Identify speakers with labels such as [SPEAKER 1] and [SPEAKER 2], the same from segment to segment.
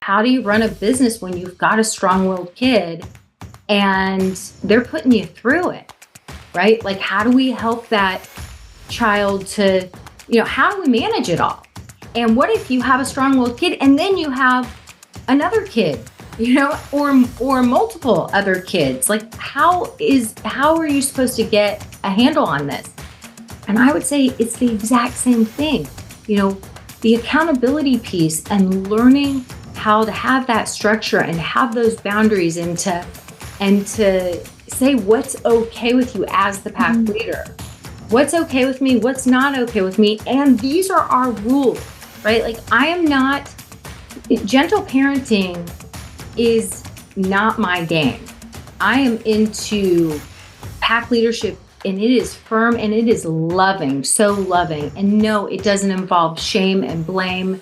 [SPEAKER 1] how do you run a business when you've got a strong-willed kid and they're putting you through it, right? Like, how do we help that child to, how do we manage it all? And what if you have a strong-willed kid and then you have another kid, or multiple other kids? Like, how are you supposed to get a handle on this? And I would say it's the exact same thing. The accountability piece and learning how to have that structure and have those boundaries and to say what's okay with you as the pack leader. What's okay with me, what's not okay with me. And these are our rules, right? Like, gentle parenting is not my game. I am into pack leadership, and it is firm and it is loving, so loving. And no, it doesn't involve shame and blame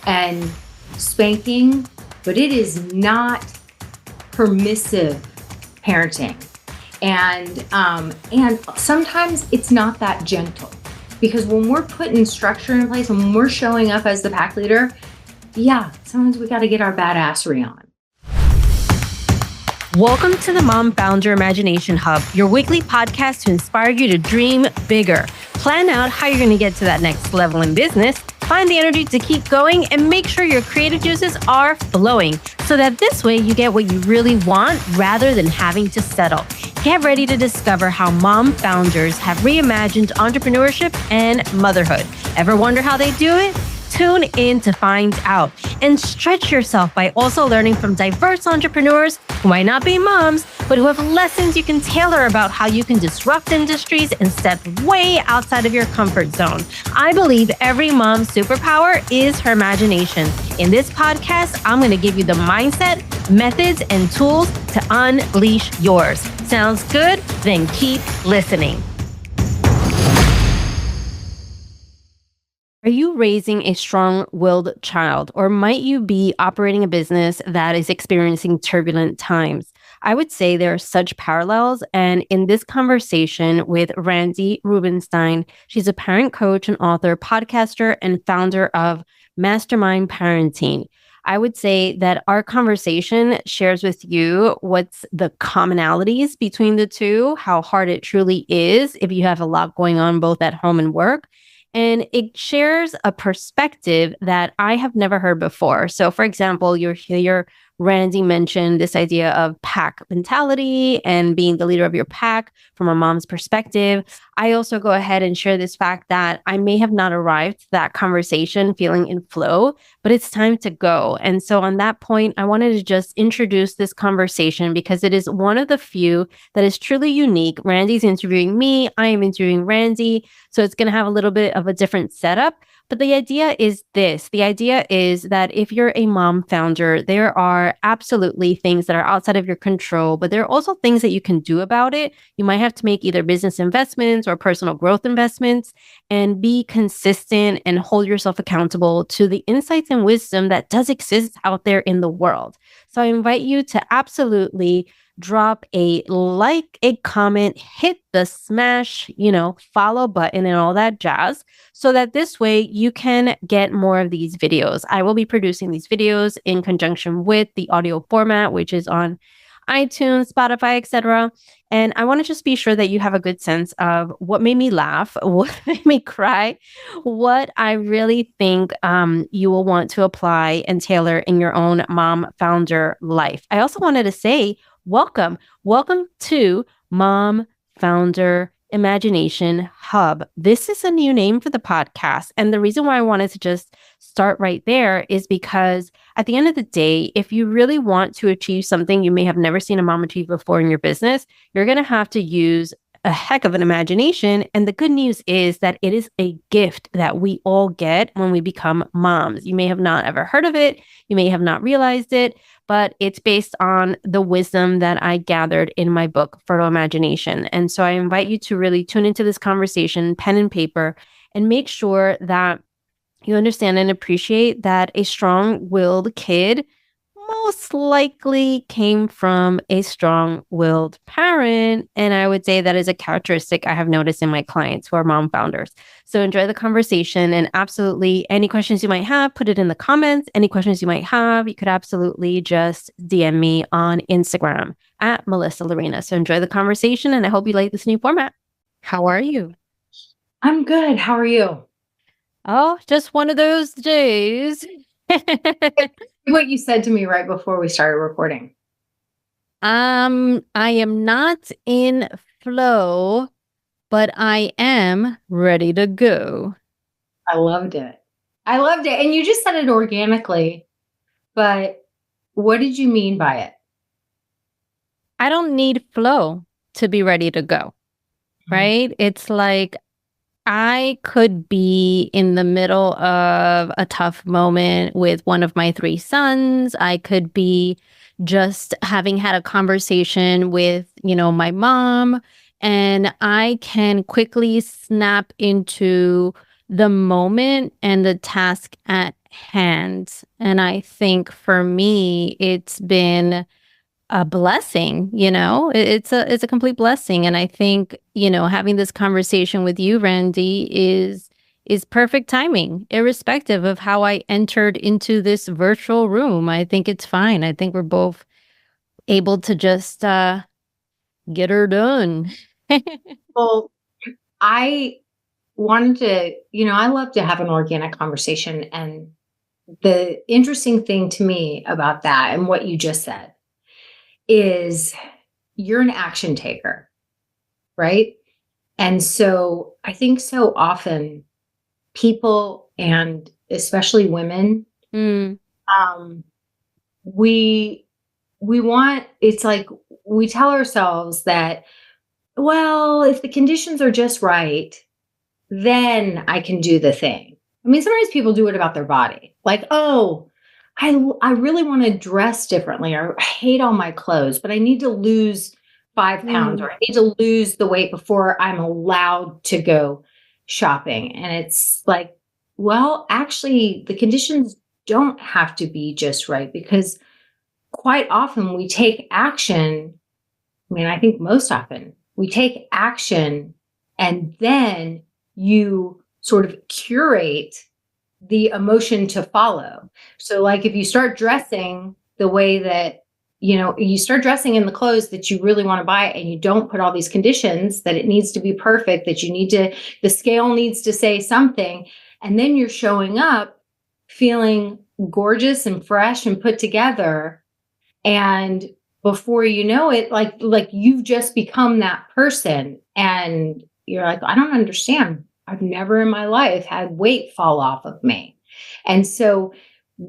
[SPEAKER 1] and spanking, but it is not permissive parenting. And sometimes it's not that gentle, because when we're putting structure in place, when we're showing up as the pack leader, sometimes we got to get our badassery on.
[SPEAKER 2] Welcome to the Mom Founder Imagination Hub, your weekly podcast to inspire you to dream bigger. Plan out how you're going to get to that next level in business, find the energy to keep going, and make sure your creative juices are flowing so that this way you get what you really want rather than having to settle. Get ready to discover how mom founders have reimagined entrepreneurship and motherhood. Ever wonder how they do it? Tune in to find out, and stretch yourself by also learning from diverse entrepreneurs who might not be moms, but who have lessons you can tailor about how you can disrupt industries and step way outside of your comfort zone. I believe every mom's superpower is her imagination. In this podcast, I'm going to give you the mindset, methods, and tools to unleash yours. Sounds good? Then keep listening. Are you raising a strong-willed child, or might you be operating a business that is experiencing turbulent times? I would say there are such parallels, and in this conversation with Randi Rubenstein, she's a parent coach and author, podcaster, and founder of Mastermind Parenting. I would say that our conversation shares with you what's the commonalities between the two, how hard it truly is if you have a lot going on both at home and work. And it shares a perspective that I have never heard before. So, for example, you hear Randi mention this idea of pack mentality and being the leader of your pack from a mom's perspective. I also go ahead and share this fact that I may have not arrived to that conversation feeling in flow, but it's time to go. And so on that point, I wanted to just introduce this conversation because it is one of the few that is truly unique. Randi's interviewing me, I am interviewing Randi. So it's going to have a little bit of a different setup. But the idea is this. The idea is that if you're a mom founder, there are absolutely things that are outside of your control, but there are also things that you can do about it. You might have to make either business investments or personal growth investments, and be consistent and hold yourself accountable to the insights and wisdom that does exist out there in the world. So I invite you to absolutely drop a like, a comment, hit the smash, follow button and all that jazz, so that this way you can get more of these videos. I will be producing these videos in conjunction with the audio format, which is on iTunes, Spotify, etc. And I want to just be sure that you have a good sense of what made me laugh, what made me cry, what I really think you will want to apply and tailor in your own mom founder life. I also wanted to say, welcome to Mom Founder Imagination Hub. This is a new name for the podcast. And the reason why I wanted to just start right there is because at the end of the day, if you really want to achieve something you may have never seen a mom achieve before in your business, you're going to have to use a heck of an imagination. And the good news is that it is a gift that we all get when we become moms. You may have not ever heard of it. You may have not realized it, but it's based on the wisdom that I gathered in my book, Fertile Imagination. And so I invite you to really tune into this conversation, pen and paper, and make sure that you understand and appreciate that a strong-willed kid most likely came from a strong-willed parent. And I would say that is a characteristic I have noticed in my clients who are mom founders. So enjoy the conversation, and absolutely any questions you might have, put it in the comments. Any questions you might have, you could absolutely just DM me on Instagram at Melissa Lorena. So enjoy the conversation, and I hope you like this new format. How are you?
[SPEAKER 1] I'm good. How are you?
[SPEAKER 2] Oh, just one of those days.
[SPEAKER 1] What you said to me right before we started recording.
[SPEAKER 2] I am not in flow, but I am ready to go.
[SPEAKER 1] I loved it. I loved it. And you just said it organically, but what did you mean by it?
[SPEAKER 2] I don't need flow to be ready to go, right? It's like I could be in the middle of a tough moment with one of my three sons. I could be just having had a conversation with, my mom, and I can quickly snap into the moment and the task at hand. And I think for me, it's been a blessing. It's a complete blessing. And I think, having this conversation with you, Randi, is perfect timing, irrespective of how I entered into this virtual room. I think it's fine. I think we're both able to just get her done.
[SPEAKER 1] Well, I wanted to, I love to have an organic conversation. And the interesting thing to me about that and what you just said is you're an action taker, right? And so I think so often people, and especially women, um, we want, it's like we tell ourselves that, well, if the conditions are just right, then I can do the thing. I mean, sometimes people do it about their body. Like, oh, I really want to dress differently, or I hate all my clothes, but I need to lose 5 pounds, or I need to lose the weight before I'm allowed to go shopping. And it's like, well, actually, the conditions don't have to be just right, because quite often we take action. I mean, I think most often we take action, and then you sort of curate the emotion to follow. So like if you start dressing the way that, you start dressing in the clothes that you really want to buy, and you don't put all these conditions that it needs to be perfect, that the scale needs to say something. And then you're showing up feeling gorgeous and fresh and put together. And before you know it, like you've just become that person. And you're like, I don't understand. I've never in my life had weight fall off of me. And so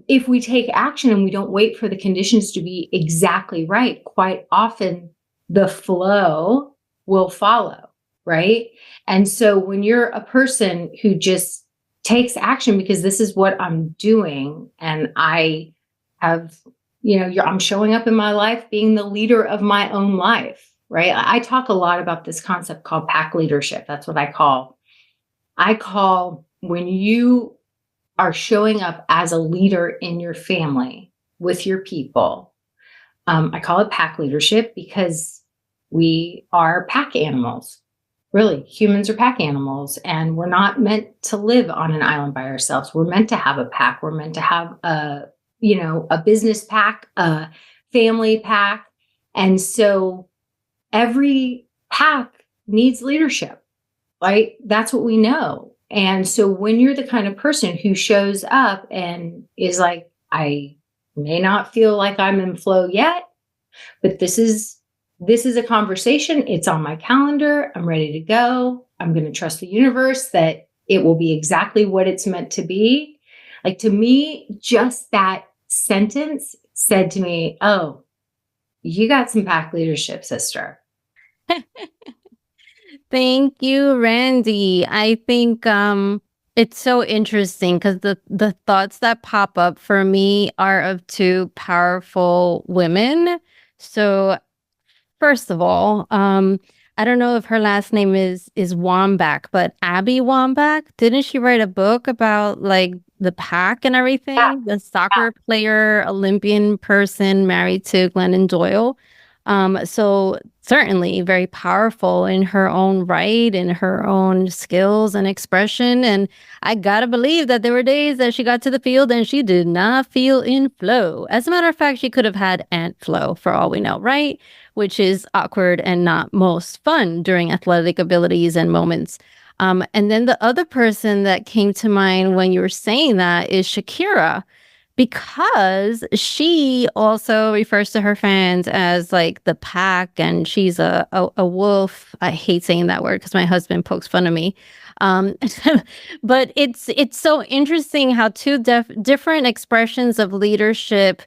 [SPEAKER 1] if we take action and we don't wait for the conditions to be exactly right, quite often the flow will follow, right? And so when you're a person who just takes action because this is what I'm doing, and I have, I'm showing up in my life being the leader of my own life, right? I talk a lot about this concept called pack leadership. That's what I call when you are showing up as a leader in your family with your people. I call it pack leadership because we are pack animals. Really, humans are pack animals, and we're not meant to live on an island by ourselves. We're meant to have a pack. We're meant to have a business pack, a family pack. And so every pack needs leadership, right? That's what we know. And so when you're the kind of person who shows up and is like, I may not feel like I'm in flow yet, but this is a conversation. It's on my calendar. I'm ready to go. I'm going to trust the universe that it will be exactly what it's meant to be. Like, to me, just that sentence said to me, oh, you got some pack leadership, sister.
[SPEAKER 2] Thank you, Randi. I think it's so interesting because the thoughts that pop up for me are of two powerful women. So first of all, I don't know if her last name is Wambach, but Abby Wambach, didn't she write a book about like the pack and
[SPEAKER 1] Yeah.
[SPEAKER 2] everything, the soccer player, Olympian person married to Glennon Doyle. So certainly very powerful in her own right, in her own skills and expression. And I gotta believe that there were days that she got to the field and she did not feel in flow. As a matter of fact, she could have had ant flow for all we know, right? Which is awkward and not most fun during athletic abilities and moments. And then the other person that came to mind when you were saying that is Shakira, because she also refers to her fans as like the pack, and she's a wolf. I hate saying that word because my husband pokes fun of me. Um, but it's so interesting how two different expressions of leadership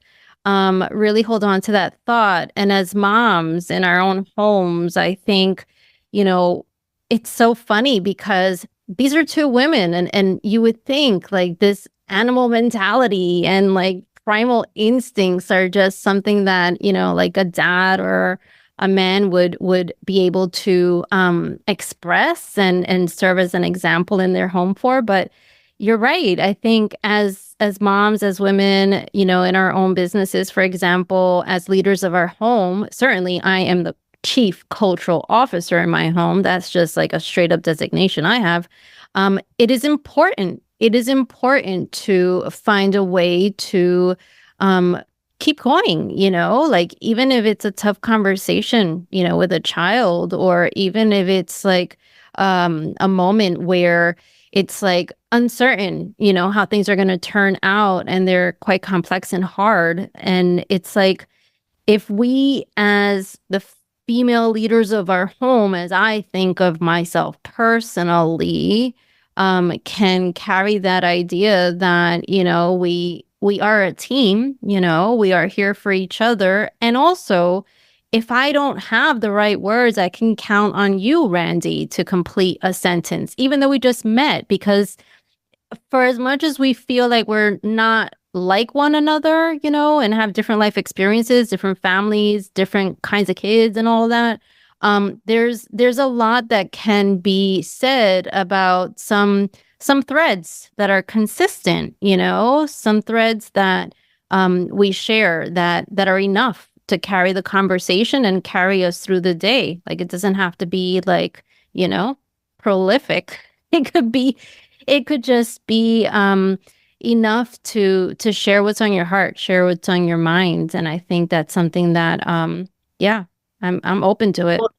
[SPEAKER 2] really hold on to that thought. And as moms in our own homes, I think, you know, it's so funny because these are two women, and you would think like this animal mentality and like primal instincts are just something that, you know, like a dad or a man would be able to express and serve as an example in their home for. But you're right. I think as moms, as women, you know, in our own businesses, for example, as leaders of our home, certainly I am the chief cultural officer in my home. That's just like a straight up designation I have. It is important. It is important to find a way to keep going, you know, like even if it's a tough conversation, you know, with a child, or even if it's like a moment where it's like uncertain, you know, how things are going to turn out and they're quite complex and hard. And it's like, if we, as the female leaders of our home, as I think of myself personally, can carry that idea that, you know, we are a team, you know, we are here for each other. And also, if I don't have the right words, I can count on you, Randy, to complete a sentence, even though we just met, because for as much as we feel like we're not like one another, you know, and have different life experiences, different families, different kinds of kids and all of that, there's a lot that can be said about some threads that are consistent, you know, some threads that we share that are enough to carry the conversation and carry us through the day. Like it doesn't have to be like, you know, prolific. It could just be enough to share what's on your heart, share what's on your mind. And I think that's something that yeah, I'm open to it.
[SPEAKER 1] Well,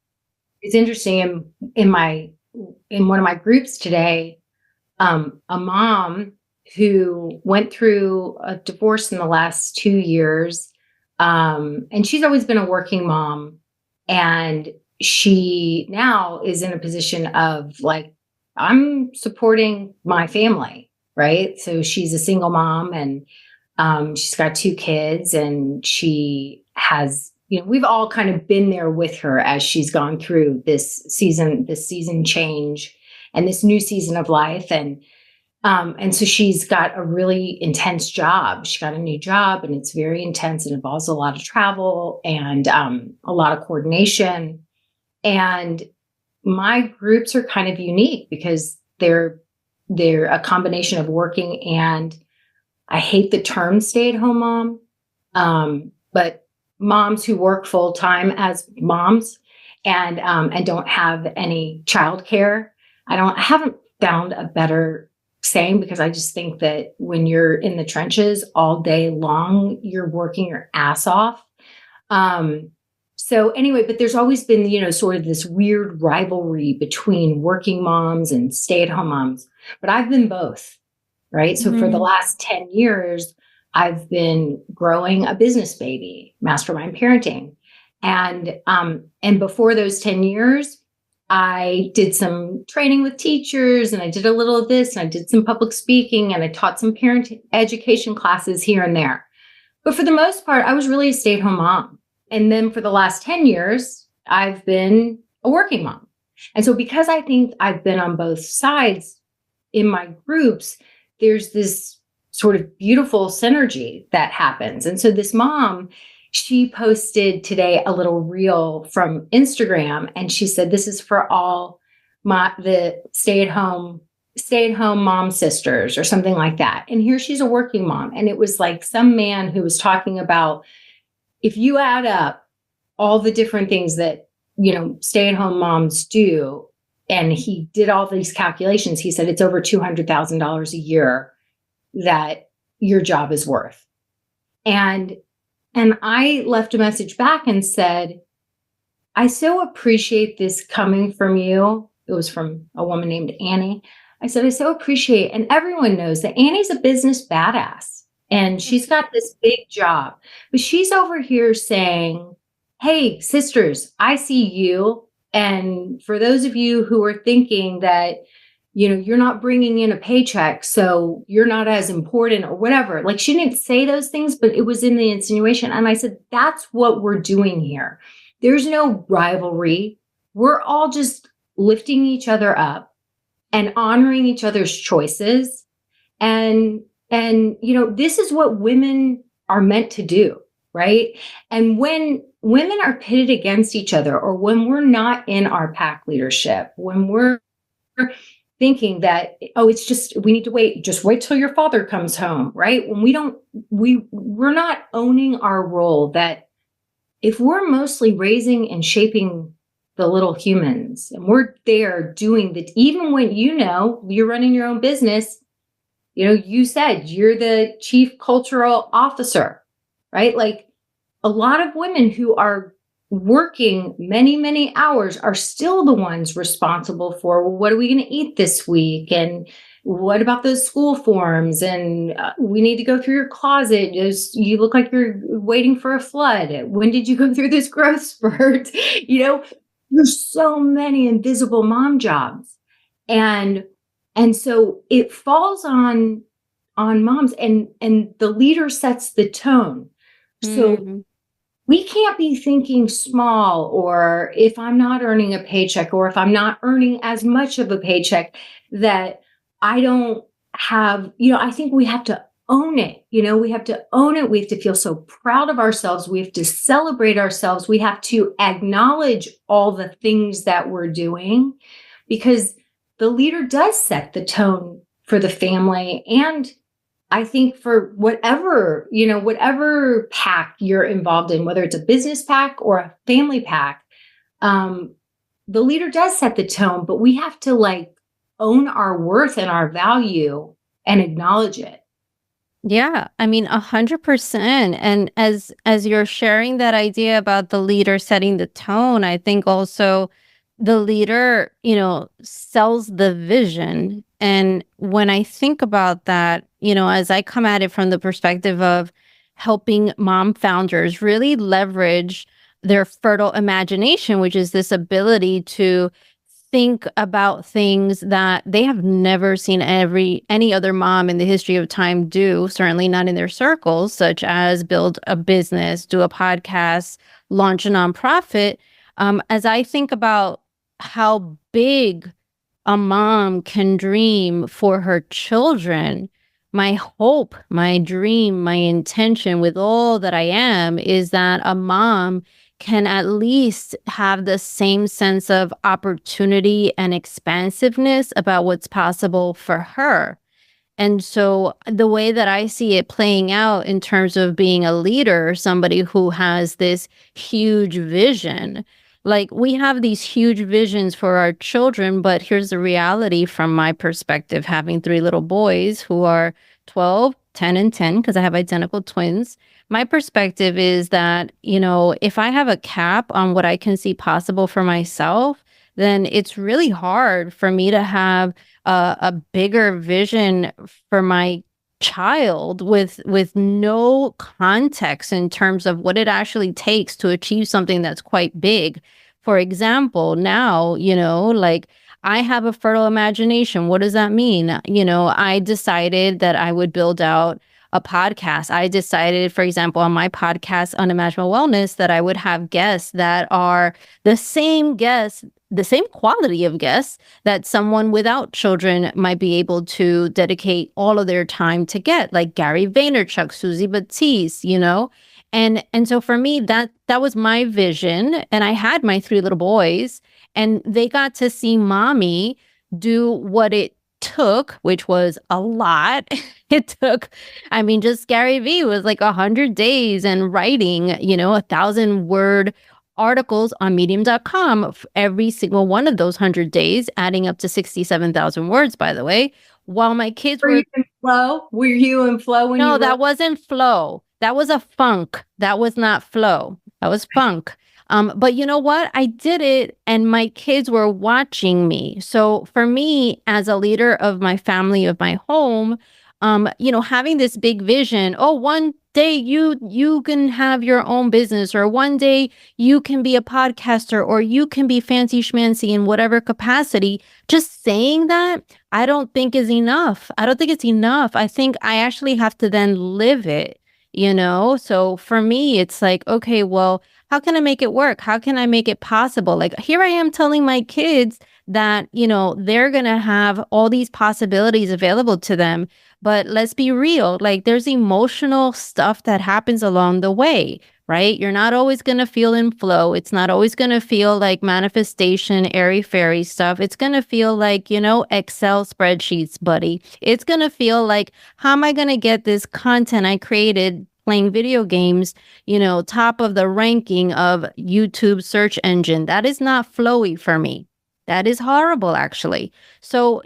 [SPEAKER 1] it's interesting in one of my groups today, a mom who went through a divorce in the last 2 years. And she's always been a working mom. And she now is in a position of like, I'm supporting my family, right? So she's a single mom, and she's got 2 kids, and she has, you know, we've all kind of been there with her as she's gone through this season change and this new season of life. And so she's got a really intense job. She got a new job, and it's very intense. It involves a lot of travel and a lot of coordination. And my groups are kind of unique because they're a combination of working and, I hate the term stay-at-home mom, but moms who work full time as moms and don't have any childcare. I haven't found a better saying, because I just think that when you're in the trenches all day long, you're working your ass off. So anyway, but there's always been, you know, sort of this weird rivalry between working moms and stay-at-home moms, but I've been both, right? So for the last 10 years, I've been growing a business baby, Mastermind Parenting. And before those 10 years, I did some training with teachers, and I did a little of this, and I did some public speaking, and I taught some parent education classes here and there. But for the most part, I was really a stay-at-home mom. And then for the last 10 years, I've been a working mom. And so because I think I've been on both sides in my groups, there's this sort of beautiful synergy that happens. And so this mom, she posted today a little reel from Instagram, and she said, "This is for all the stay-at-home stay-at-home mom sisters or something like that. And here she's a working mom. And it was like some man who was talking about, if you add up all the different things that, stay-at-home moms do, and he did all these calculations, he said it's over $200,000 a year that your job is worth. And I left a message back and said, I so appreciate this coming from you. It was from a woman named Annie. I said, I so appreciate, and everyone knows that Annie's a business badass and she's got this big job, but she's over here saying, hey, sisters, I see you. And for those of you who are thinking that, you're not bringing in a paycheck, so you're not as important or whatever. Like, she didn't say those things, but it was in the insinuation. And I said, that's what we're doing here. There's no rivalry. We're all just lifting each other up and honoring each other's choices. And this is what women are meant to do, right? And when women are pitted against each other, or when we're not in our pack leadership, when we're thinking that, it's just, we need to just wait till your father comes home, right? When we're not owning our role, that if we're mostly raising and shaping the little humans, and we're there doing that, even when you're running your own business, you said you're the chief cultural officer, right? Like, a lot of women who are working many, many hours are still the ones responsible for, well, what are we going to eat this week? And what about those school forms? And we need to go through your closet. You look like you're waiting for a flood. When did you go through this growth spurt? There's so many invisible mom jobs. And so it falls on moms, and the leader sets the tone. So we can't be thinking small, or if I'm not earning a paycheck, or if I'm not earning as much of a paycheck, that I don't have, I think we have to own it. We have to own it. We have to feel so proud of ourselves. We have to celebrate ourselves. We have to acknowledge all the things that we're doing, because the leader does set the tone for the family. And I think for whatever pack you're involved in, whether it's a business pack or a family pack, the leader does set the tone, but we have to own our worth and our value and acknowledge it.
[SPEAKER 2] Yeah, I mean, 100%. And as you're sharing that idea about the leader setting the tone, I think also the leader, sells the vision. And when I think about that, as I come at it from the perspective of helping mom founders really leverage their fertile imagination, which is this ability to think about things that they have never seen any other mom in the history of time do, certainly not in their circles, such as build a business, do a podcast, launch a nonprofit. As I think about how big a mom can dream for her children, my hope, my dream, my intention with all that I am is that a mom can at least have the same sense of opportunity and expansiveness about what's possible for her. And so the way that I see it playing out in terms of being a leader, somebody who has this huge vision, we have these huge visions for our children, but here's the reality from my perspective, having 3 little boys who are 12, 10, and 10, because I have identical twins. My perspective is that, if I have a cap on what I can see possible for myself, then it's really hard for me to have a bigger vision for my child with no context in terms of what it actually takes to achieve something that's quite big. For example, now, I have a fertile imagination. What does that mean? I decided that I would build out a podcast. I decided, for example, on my podcast, Unimaginable Wellness, that I would have guests that are the same quality of guests that someone without children might be able to dedicate all of their time to get, like Gary Vaynerchuk, Susie Batiste, And so for me, that was my vision. And I had my 3 little boys, and they got to see mommy do what it took, which was a lot, it took, I mean, just Gary Vee was like 100 days and writing, 1,000-word articles on medium.com every single one of those 100 days, adding up to 67,000 words, by the way, while my kids
[SPEAKER 1] Were you in flow? Were you in flow when you
[SPEAKER 2] No,
[SPEAKER 1] wrote?
[SPEAKER 2] that wasn't flow. That was a funk. That was not flow. That was funk. But you know what? I did it and my kids were watching me. So for me, as a leader of my family, of my home, having this big vision, oh, one day you can have your own business, or one day you can be a podcaster, or you can be fancy schmancy in whatever capacity. Just saying that, I don't think is enough. I don't think it's enough. I think I actually have to then live it. So for me, it's like, okay, well, how can I make it work? How can I make it possible? Like, here I am telling my kids that, they're going to have all these possibilities available to them. But let's be real, like there's emotional stuff that happens along the way, right? You're not always going to feel in flow. It's not always going to feel like manifestation, airy fairy stuff. It's going to feel like, Excel spreadsheets, buddy. It's going to feel like, how am I going to get this content I created playing video games, top of the ranking of YouTube search engine? That is not flowy for me. That is horrible, actually. So,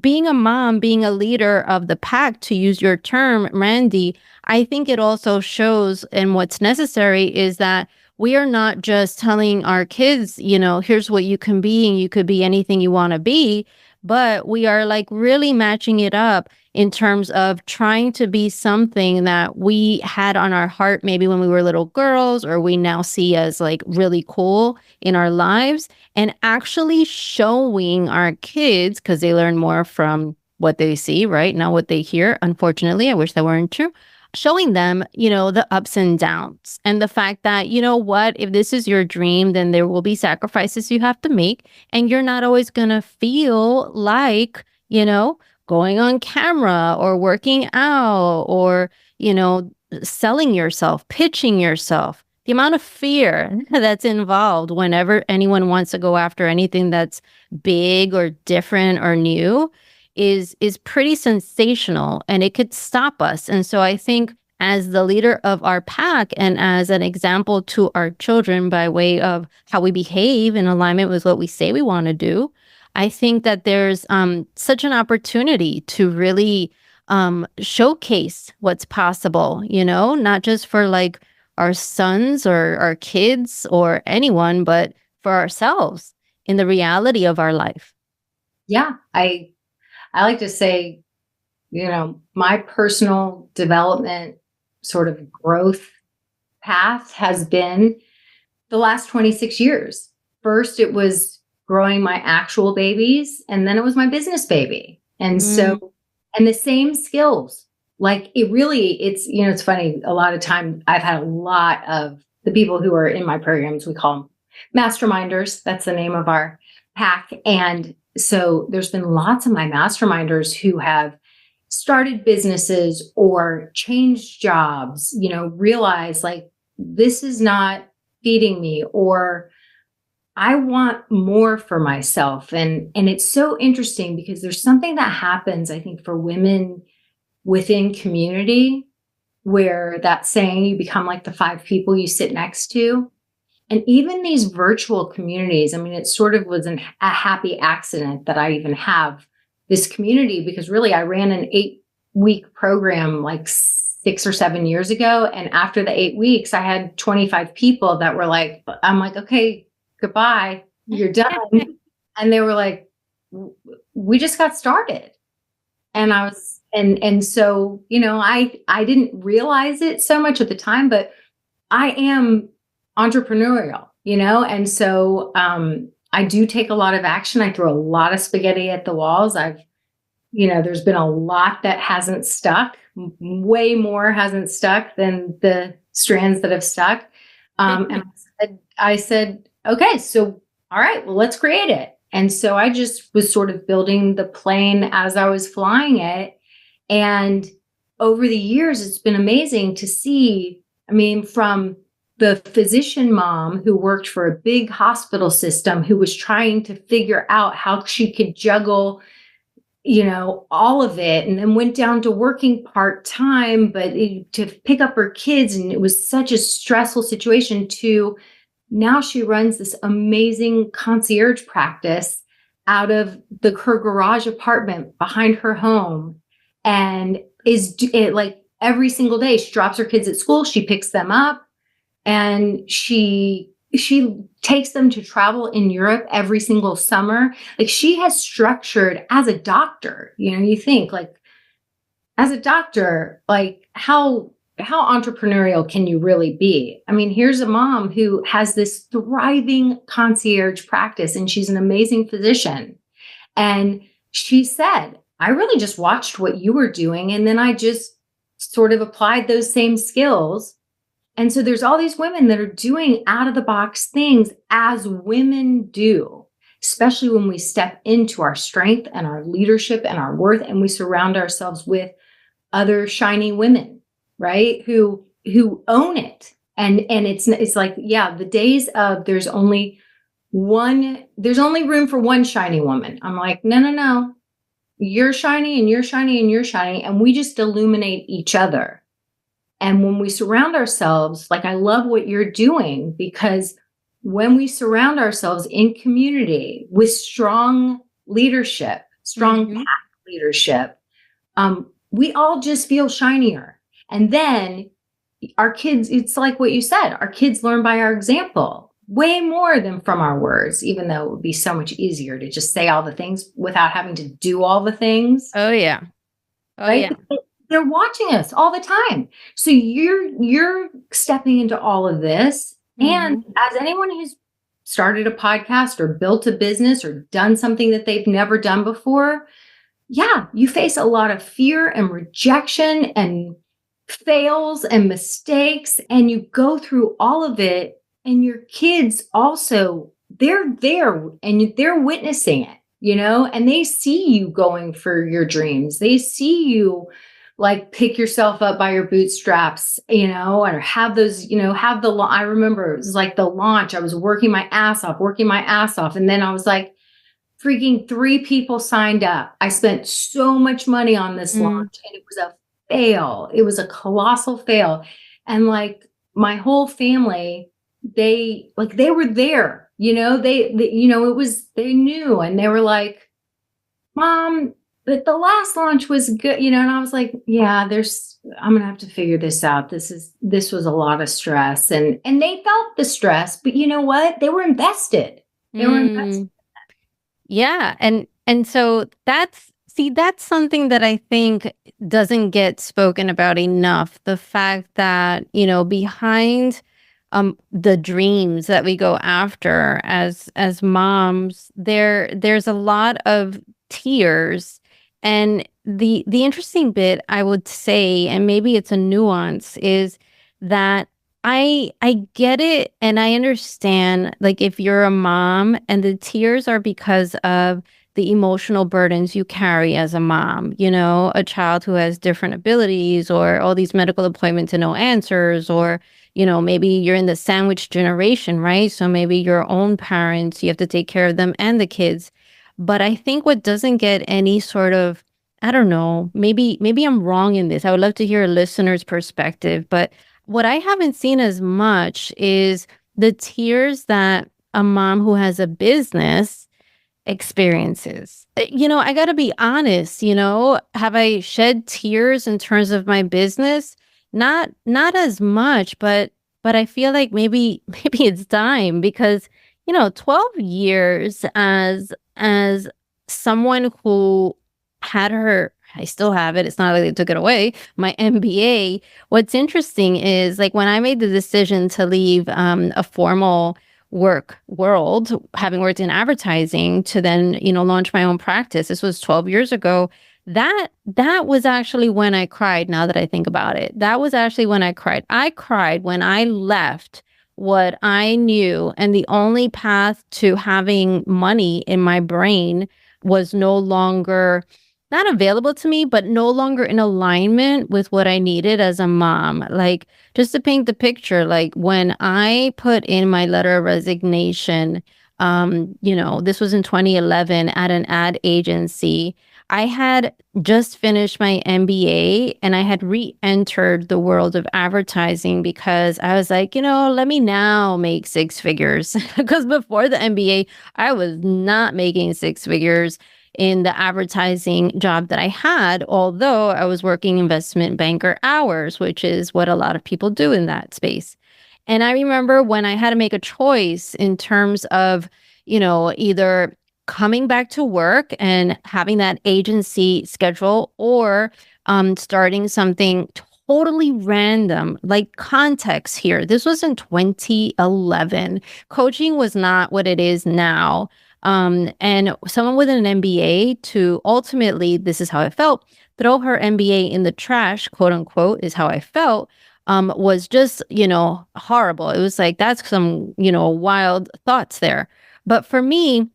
[SPEAKER 2] being a mom, being a leader of the pack, to use your term, Randi, I think it also shows, and what's necessary is that we are not just telling our kids, here's what you can be, and you could be anything you want to be, but we are like really matching it up in terms of trying to be something that we had on our heart maybe when we were little girls, or we now see as like really cool in our lives, and actually showing our kids, because they learn more from what they see, right? Not what they hear. Unfortunately, I wish that weren't true. Showing them, the ups and downs, and the fact that, what, if this is your dream, then there will be sacrifices you have to make, and you're not always going to feel like, going on camera or working out or, selling yourself, pitching yourself. The amount of fear that's involved whenever anyone wants to go after anything that's big or different or new is pretty sensational, and it could stop us. And so I think, as the leader of our pack and as an example to our children by way of how we behave in alignment with what we say we want to do, I think that there's such an opportunity to really showcase what's possible, not just for like our sons or our kids or anyone, but for ourselves in the reality of our life.
[SPEAKER 1] Yeah, I like to say, my personal development sort of growth path has been the last 26 years. First, it was growing my actual babies, and then it was my business baby. And so, and the same skills, like it's funny. A lot of time I've had a lot of the people who are in my programs, we call them masterminders. That's the name of our pack. And so there's been lots of my masterminders who have started businesses or changed jobs, realize like, this is not feeding me, or I want more for myself. And it's so interesting because there's something that happens, I think, for women within community, where that saying, you become like the 5 people you sit next to. And even these virtual communities, I mean, it sort of was a happy accident that I even have this community, because really I ran an 8-week program like 6 or 7 years ago. And after the 8 weeks, I had 25 people that were like, I'm like, okay, goodbye, you're done. And they were like, we just got started. And I was, and so, I didn't realize it so much at the time, but I am entrepreneurial, and so I do take a lot of action. I throw a lot of spaghetti at the walls. There's been a lot that hasn't stuck. Way more hasn't stuck than the strands that have stuck. And I said, okay, so all right, well, let's create it. And so I just was sort of building the plane as I was flying it. And over the years, it's been amazing to see, I mean, from the physician mom who worked for a big hospital system, who was trying to figure out how she could juggle, all of it, and then went down to working part-time, but to pick up her kids. And it was such a stressful situation to now she runs this amazing concierge practice out of her garage apartment behind her home, and like every single day she drops her kids at school, she picks them up, and she takes them to travel in Europe every single summer. Like, she has structured as a doctor, you think, like, as a doctor, like, how entrepreneurial can you really be? I mean, here's a mom who has this thriving concierge practice, and she's an amazing physician. And she said, I really just watched what you were doing, and then I just sort of applied those same skills. And so there's all these women that are doing out of the box things, as women do, especially when we step into our strength and our leadership and our worth, and we surround ourselves with other shiny women, right? Who own it. And it's like, yeah, the days of there's only room for one shiny woman. I'm like, no. You're shiny, and you're shiny, and you're shiny, and we just illuminate each other. And when we surround ourselves, like, I love what you're doing, because when we surround ourselves in community with strong leadership, strong pack leadership, we all just feel shinier. And then our kids, it's like what you said, our kids learn by our example way more than from our words, even though it would be so much easier to just say all the things without having to do all the things.
[SPEAKER 2] Oh, yeah. Oh,
[SPEAKER 1] right?
[SPEAKER 2] yeah.
[SPEAKER 1] They're watching us all the time. So you're stepping into all of this. And as anyone who's started a podcast or built a business or done something that they've never done before, yeah, you face a lot of fear and rejection and fails and mistakes, and you go through all of it, and your kids also, they're there and they're witnessing it, and they see you going for your dreams. They see you, like, pick yourself up by your bootstraps, or have those, I remember it was like the launch. I was working my ass off. And then I was like, freaking 3 people signed up. I spent so much money on this launch, and it was a fail. It was a colossal fail. And like, my whole family, they were there, they knew, and they were like, Mom, but the last launch was good, and I was like, yeah, I'm going to have to figure this out. This was a lot of stress, and they felt the stress, but you know what? They were invested.
[SPEAKER 2] Yeah. And so that's something that I think doesn't get spoken about enough. The fact that, behind the dreams that we go after as moms, there's a lot of tears. And the interesting bit, I would say, and maybe it's a nuance, is that I get it, and I understand, like, if you're a mom and the tears are because of the emotional burdens you carry as a mom, a child who has different abilities, or all these medical appointments and no answers, or, maybe you're in the sandwich generation, right? So maybe your own parents, you have to take care of them and the kids. But I think what doesn't get any sort of, I don't know, maybe I'm wrong in this. I would love to hear a listener's perspective, but what I haven't seen as much is the tears that a mom who has a business experiences. I got to be honest, have I shed tears in terms of my business? Not as much, but I feel like maybe it's time, because 12 years as someone who had I still have it. It's not like they took it away. My MBA. What's interesting is, like, when I made the decision to leave a formal work world, having worked in advertising, to then, launch my own practice. This was 12 years ago. That was actually when I cried. Now that I think about it, that was actually when I cried. I cried when I left what I knew, and the only path to having money in my brain was no longer not available to me, but no longer in alignment with what I needed as a mom. Like, just to paint the picture, like, when I put in my letter of resignation, this was in 2011 at an ad agency. I had just finished my MBA and I had re-entered the world of advertising because I was like, let me now make six figures. Because before the MBA, I was not making six figures in the advertising job that I had, although I was working investment banker hours, which is what a lot of people do in that space. And I remember when I had to make a choice in terms of, either coming back to work and having that agency schedule or starting something totally random, like context here. This was in 2011. Coaching was not what it is now. And someone with an MBA to ultimately, this is how I felt, throw her MBA in the trash, quote unquote, is how I felt, was just, horrible. It was like, that's some, wild thoughts there. But for me,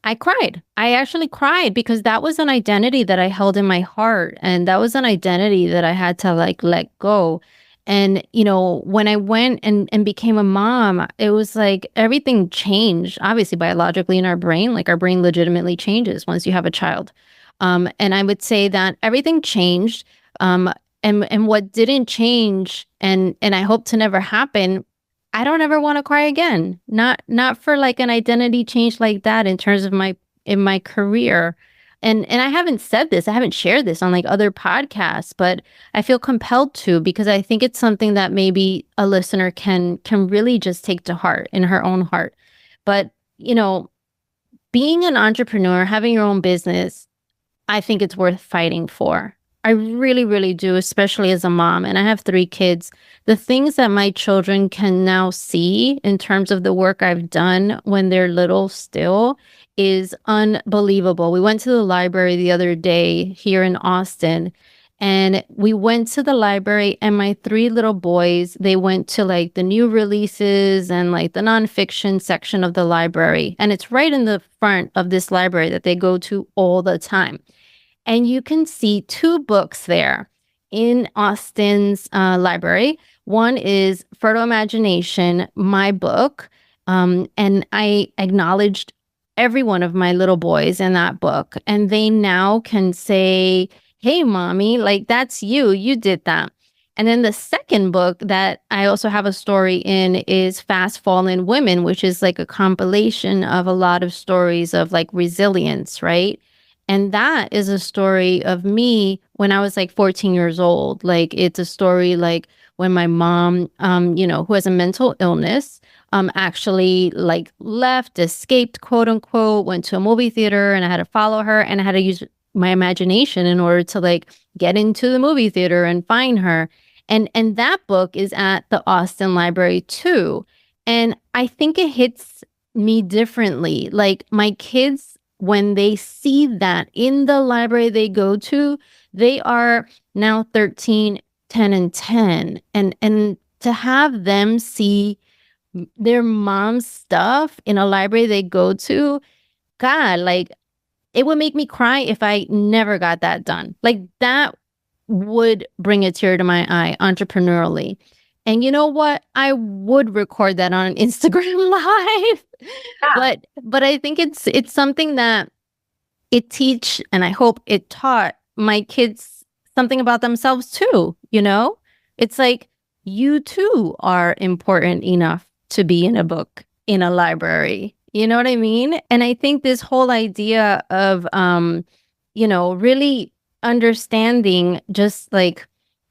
[SPEAKER 2] I cried. I actually cried because that was an identity that I held in my heart. And that was an identity that I had to like let go. And, when I went and became a mom, it was like everything changed, obviously biologically in our brain, like our brain legitimately changes once you have a child. And I would say that everything changed. And what didn't change and I hope to never happen, I don't ever want to cry again. Not for like an identity change like that in terms of in my career. And I haven't said this, I haven't shared this on like other podcasts, but I feel compelled to because I think it's something that maybe a listener can really just take to heart in her own heart. But, being an entrepreneur, having your own business, I think it's worth fighting for. I really, really do, especially as a mom. And I have three kids. The things that my children can now see in terms of the work I've done when they're little still is unbelievable. We went to the library the other day here in Austin, and we went to the library, and my three little boys, they went to like the new releases and like the nonfiction section of the library. And it's right in the front of this library that they go to all the time. And you can see two books there in Austin's library. One is Fertile Imagination, my book. And I acknowledged every one of my little boys in that book. And they now can say, hey, mommy, like that's you. You did that. And then the second book that I also have a story in is Fast Fallen Women, which is like a compilation of a lot of stories of like resilience, right? And that is a story of me when I was like 14 years old. Like it's a story like when my mom, who has a mental illness, actually like left, escaped, quote unquote, went to a movie theater and I had to follow her and I had to use my imagination in order to like get into the movie theater and find her. And that book is at the Austin Library too. And I think it hits me differently. Like my kids, when they see that in the library they go to, they are now 13, 10, and 10. And to have them see their mom's stuff in a library they go to, God, like it would make me cry if I never got that done. Like that would bring a tear to my eye entrepreneurially. And you know what? I would record that on Instagram Live.
[SPEAKER 1] Yeah.
[SPEAKER 2] But I think it's something that it teach and I hope it taught my kids something about themselves too, It's like you too are important enough to be in a book in a library. You know what I mean? And I think this whole idea of really understanding just like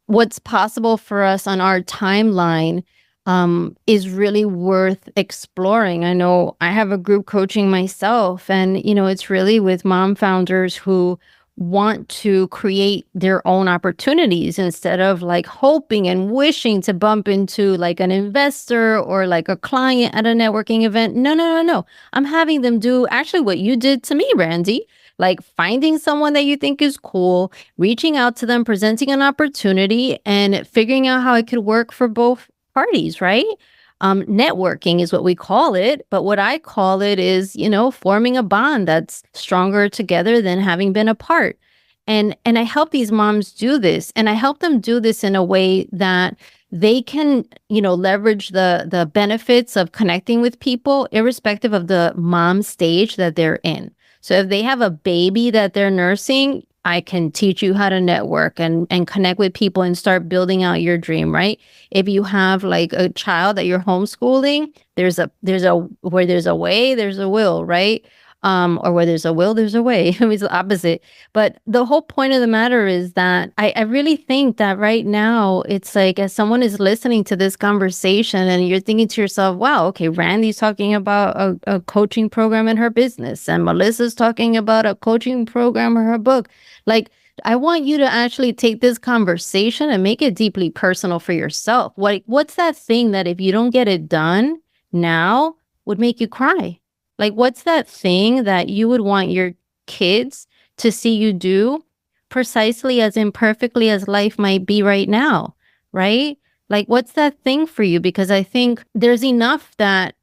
[SPEAKER 2] what's possible for us on our timeline is really worth exploring. I know I have a group coaching myself, and it's really with mom founders who want to create their own opportunities instead of like hoping and wishing to bump into like an investor or like a client at a networking event. No, no, no, no. I'm having them do actually what you did to me, Randy. Like finding someone that you think is cool, reaching out to them, presenting an opportunity, and figuring out how it could work for both parties, right? Networking is what we call it, but what I call it is, forming a bond that's stronger together than having been apart. And I help these moms do this, and I help them do this in a way that they can, leverage the benefits of connecting with people, irrespective of the mom stage that they're in. So if they have a baby that they're nursing, I can teach you how to network and connect with people and start building out your dream, right? If you have like a child that you're homeschooling, there's a where there's a way, there's a will, right? Or where there's a will, there's a way. It's the opposite. But the whole point of the matter is that I really think that right now it's like as someone is listening to this conversation and you're thinking to yourself, wow, okay, Randy's talking about a coaching program in her business and Melissa's talking about a coaching program in her book. Like, I want you to actually take this conversation and make it deeply personal for yourself. What's that thing that if you don't get it done now would make you cry? Like, what's that thing that you would want your kids to see you do precisely as imperfectly as life might be right now, right? Like, what's that thing for you? Because I think there's enough that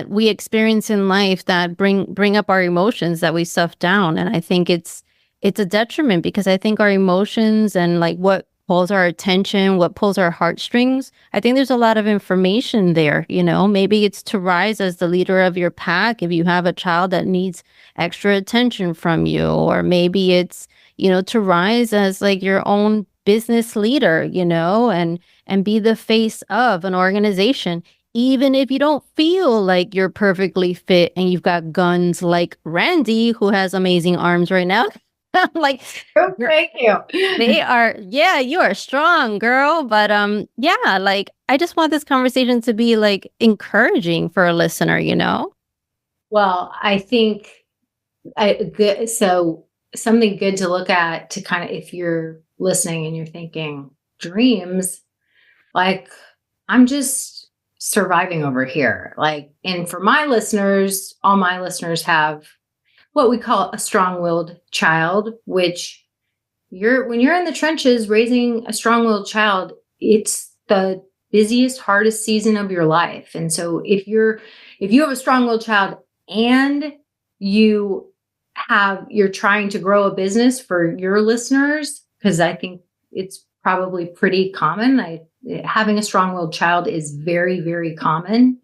[SPEAKER 2] we experience in life that bring up our emotions that we stuff down, and I think it's a detriment because I think our emotions and like what pulls our attention, what pulls our heartstrings. I think there's a lot of information there, maybe it's to rise as the leader of your pack if you have a child that needs extra attention from you, or maybe it's, to rise as like your own business leader, and be the face of an organization. Even if you don't feel like you're perfectly fit and you've got guns like Randy, who has amazing arms right now. Like,
[SPEAKER 1] Oh, thank you.
[SPEAKER 2] they are, yeah, you are strong, girl. But yeah, like I just want this conversation to be like encouraging for a listener.
[SPEAKER 1] Well, I think good. So something good to look at to kind of, if you're listening and you're thinking dreams, like I'm just surviving over here. Like, and for my listeners, all my listeners have what we call a strong-willed child, which when you're in the trenches raising a strong-willed child, it's the busiest, hardest season of your life. And so if you have a strong-willed child and you're trying to grow a business for your listeners, because I think it's probably pretty common. Having a strong-willed child is very, very common.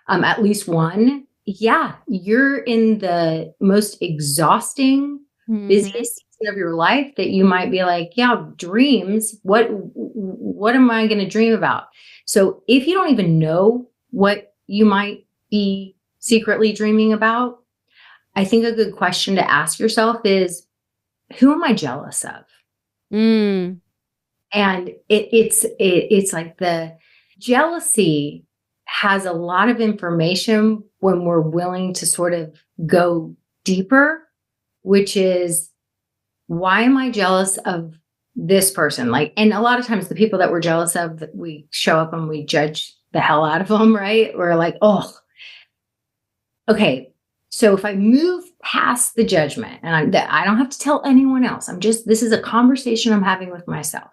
[SPEAKER 1] At least one. Yeah, you're in the most exhausting, busiest season of your life that you might be like, yeah, dreams. What am I going to dream about? So if you don't even know what you might be secretly dreaming about, I think a good question to ask yourself is, who am I jealous of? And it's like the jealousy has a lot of information when we're willing to sort of go deeper, which is, why am I jealous of this person? Like, and a lot of times the people that we're jealous of, that we show up and we judge the hell out of them, right? We're like, oh, okay. So if I move past the judgment and I don't have to tell anyone else, this is a conversation I'm having with myself.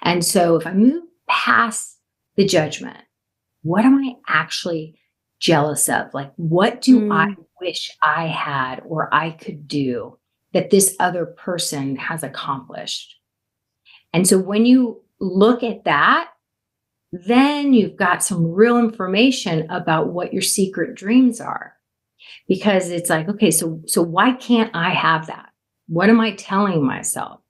[SPEAKER 1] And so if I move past the judgment, what am I actually jealous of? Like, what do I wish I had or I could do that this other person has accomplished? And so when you look at that, then you've got some real information about what your secret dreams are. Because it's like, okay, so why can't I have that? What am I telling myself?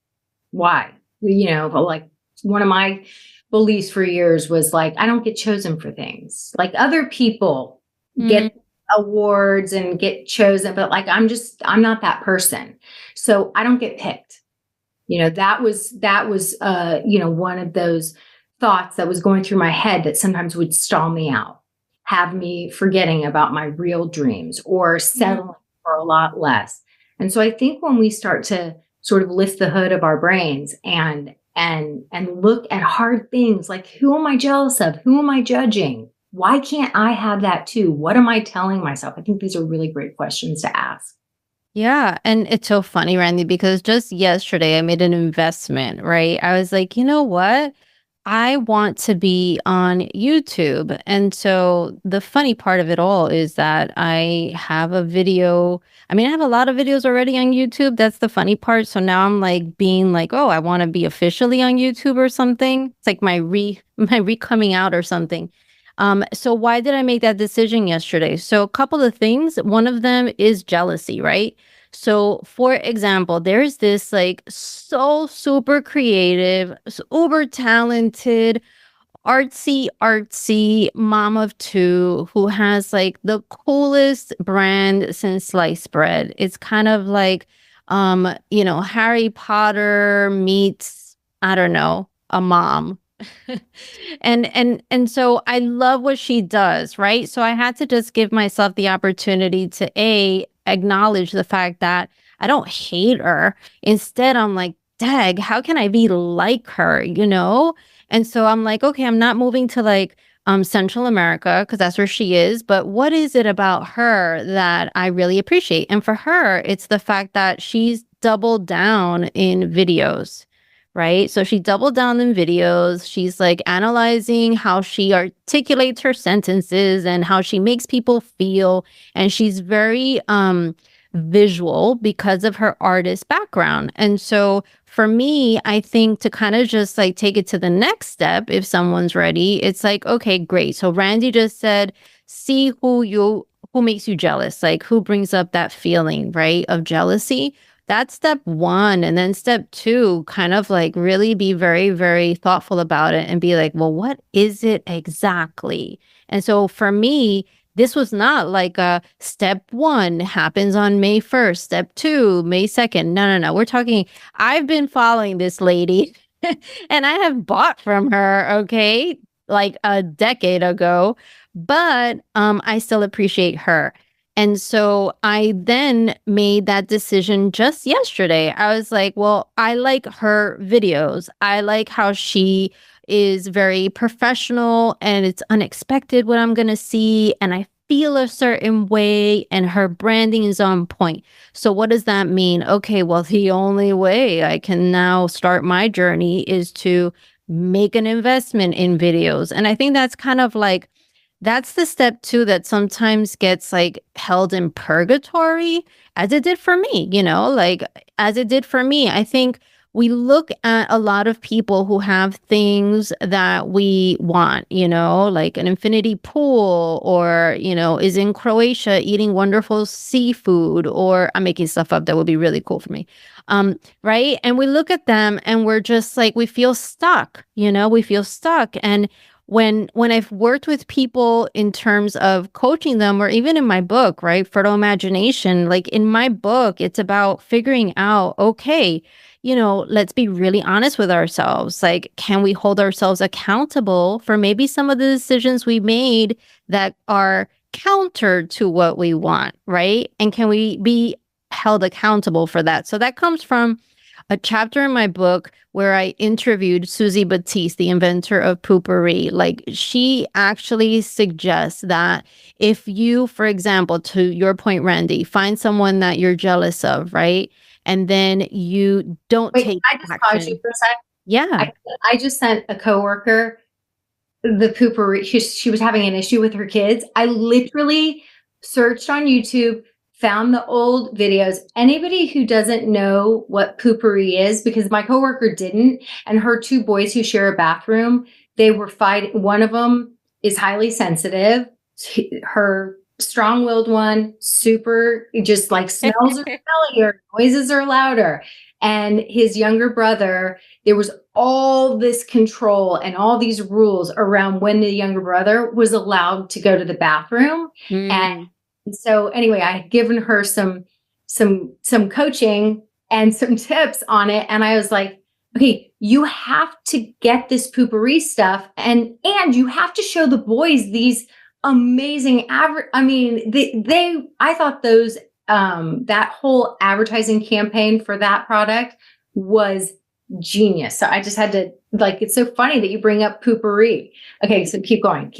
[SPEAKER 1] Why? Like one of my beliefs for years was like, I don't get chosen for things. Like other people get awards and get chosen, but like, I'm not that person. So I don't get picked. That was one of those thoughts that was going through my head that sometimes would stall me out, have me forgetting about my real dreams or settling for a lot less. And so I think when we start to sort of lift the hood of our brains and look at hard things like, who am I jealous of? Who am I judging? Why can't I have that too? What am I telling myself? I think these are really great questions to ask.
[SPEAKER 2] Yeah. And it's so funny, Randy, because just yesterday I made an investment, right? I was like, you know what? I want to be on YouTube. And so the funny part of it all is that I have a video. I mean, I have a lot of videos already on YouTube. That's the funny part. So now I'm like being like, oh, I want to be officially on YouTube or something. It's like my coming out or something. So why did I make that decision yesterday? So a couple of things. One of them is jealousy, right? So, for example, there's this like so super creative, uber talented, artsy mom of two who has like the coolest brand since sliced bread. It's kind of like, Harry Potter meets, I don't know, a mom. And so I love what she does, right? So I had to just give myself the opportunity to acknowledge the fact that I don't hate her. Instead, I'm like, dag, how can I be like her, And so I'm like, okay, I'm not moving to like Central America because that's where she is, but what is it about her that I really appreciate? And for her, it's the fact that she's doubled down in videos, right? So she doubled down in videos. She's like analyzing how she articulates her sentences and how she makes people feel. And she's very visual because of her artist background. And so for me, I think to kind of just like take it to the next step, if someone's ready, it's like, okay, great. So Randy just said, see who makes you jealous, like who brings up that feeling, right, of jealousy. That's step one. And then step two, kind of like really be very, very thoughtful about it and be like, well, what is it exactly? And so for me, this was not like a step one happens on May 1st, step two, May 2nd. No. We're talking, I've been following this lady and I have bought from her, okay, like a decade ago, but I still appreciate her. And so I then made that decision just yesterday. I was like, well, I like her videos. I like how she is very professional and it's unexpected what I'm going to see. And I feel a certain way and her branding is on point. So what does that mean? Okay, well, the only way I can now start my journey is to make an investment in videos. And I think that's kind of like, that's the step two that sometimes gets like held in purgatory, as it did for me, like as it did for me. I think we look at a lot of people who have things that we want, like an infinity pool or, is in Croatia eating wonderful seafood, or I'm making stuff up that would be really cool for me. Right. And we look at them and we're just like, we feel stuck, we feel stuck. And when I've worked with people in terms of coaching them, or even in my book, right, Fertile Imagination, like in my book, it's about figuring out, okay, let's be really honest with ourselves. Like, can we hold ourselves accountable for maybe some of the decisions we made that are counter to what we want, right? And can we be held accountable for that? So that comes from a chapter in my book where I interviewed Susie Batiste, the inventor of poopery. Like, she actually suggests that if you, for example, to your point, Randy, find someone that you're jealous of, right? And then you don't
[SPEAKER 1] Wait,
[SPEAKER 2] take
[SPEAKER 1] I just pause you
[SPEAKER 2] action.
[SPEAKER 1] for a sec.
[SPEAKER 2] Yeah.
[SPEAKER 1] I just sent a coworker the poopery. She was having an issue with her kids. I literally searched on YouTube, found the old videos. Anybody who doesn't know what poopery is, because my coworker didn't, and her two boys who share a bathroom, they were fighting. One of them is highly sensitive. Her strong-willed one, super, just like smells are smellier, noises are louder. And his younger brother, there was all this control and all these rules around when the younger brother was allowed to go to the bathroom. And so anyway, I had given her some coaching and some tips on it. And I was like, okay, you have to get this poopery stuff, and you have to show the boys these amazing I thought those that whole advertising campaign for that product was genius. So I just had to, like, it's so funny that you bring up poopery. Okay, so keep going.